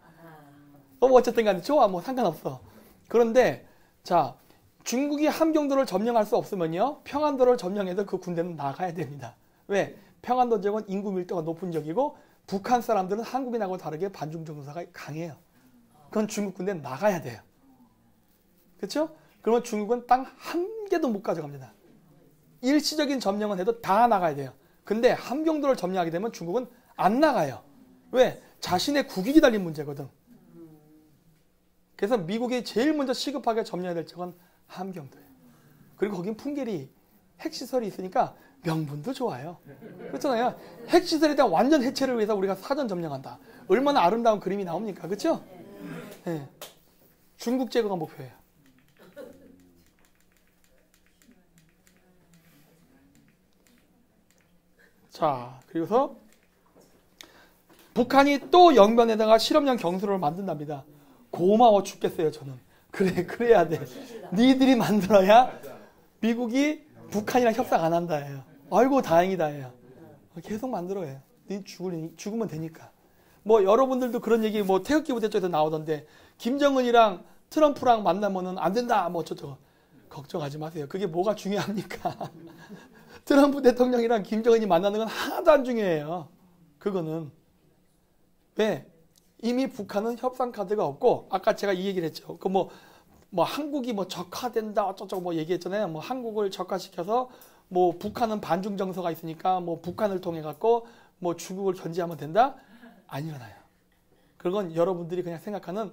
Speaker 1: 어쨌든 간에 좋아, 상관없어. 그런데 자, 중국이 함경도를 점령할 수 없으면요, 평안도를 점령해도 그 군대는 나가야 됩니다. 왜? 평안도 지역은 인구 밀도가 높은 지역이고 북한 사람들은 한국인하고 다르게 반중 정서가 강해요. 그건 중국 군대는 나가야 돼요. 그렇죠? 그러면 중국은 땅 한 개도 못 가져갑니다. 일시적인 점령은 해도 다 나가야 돼요. 근데 함경도를 점령하게 되면 중국은 안 나가요. 왜? 자신의 국익이 달린 문제거든. 그래서 미국이 제일 먼저 시급하게 점령해야 될 지역은 함경도예요. 그리고 거긴 풍계리 핵시설이 있으니까 명분도 좋아요. 그렇잖아요. 핵시설에 대한 완전 해체를 위해서 우리가 사전 점령한다. 얼마나 아름다운 그림이 나옵니까? 그렇죠? 네. 중국 제거가 목표예요. 자, 그리고서 북한이 또 영변에다가 실험용 경수로를 만든답니다. 고마워 죽겠어요, 저는. 그래야 돼. 니들이 만들어야 미국이 북한이랑 협상 안 한다 해요. 아이고 다행이다 해요. 계속 만들어요. 니 죽으면 되니까. 여러분들도 그런 얘기 태극기 부대 쪽에서 나오던데 김정은이랑 트럼프랑 만나면은 안 된다 뭐 어쩌고 걱정하지 마세요. 그게 뭐가 중요합니까? 트럼프 대통령이랑 김정은이 만나는 건 하나도 안 중요해요. 그거는 왜? 이미 북한은 협상 카드가 없고 아까 제가 이 얘기를 했죠. 그 뭐 한국이 뭐 적화된다 어쩌고 뭐 얘기했잖아요. 뭐 한국을 적화시켜서 뭐 북한은 반중 정서가 있으니까 뭐 북한을 통해 갖고 뭐 중국을 견제하면 된다? 안 일어나요. 그건 여러분들이 그냥 생각하는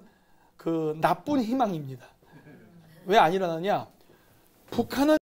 Speaker 1: 그 나쁜 희망입니다. 왜 안 일어나냐? 북한은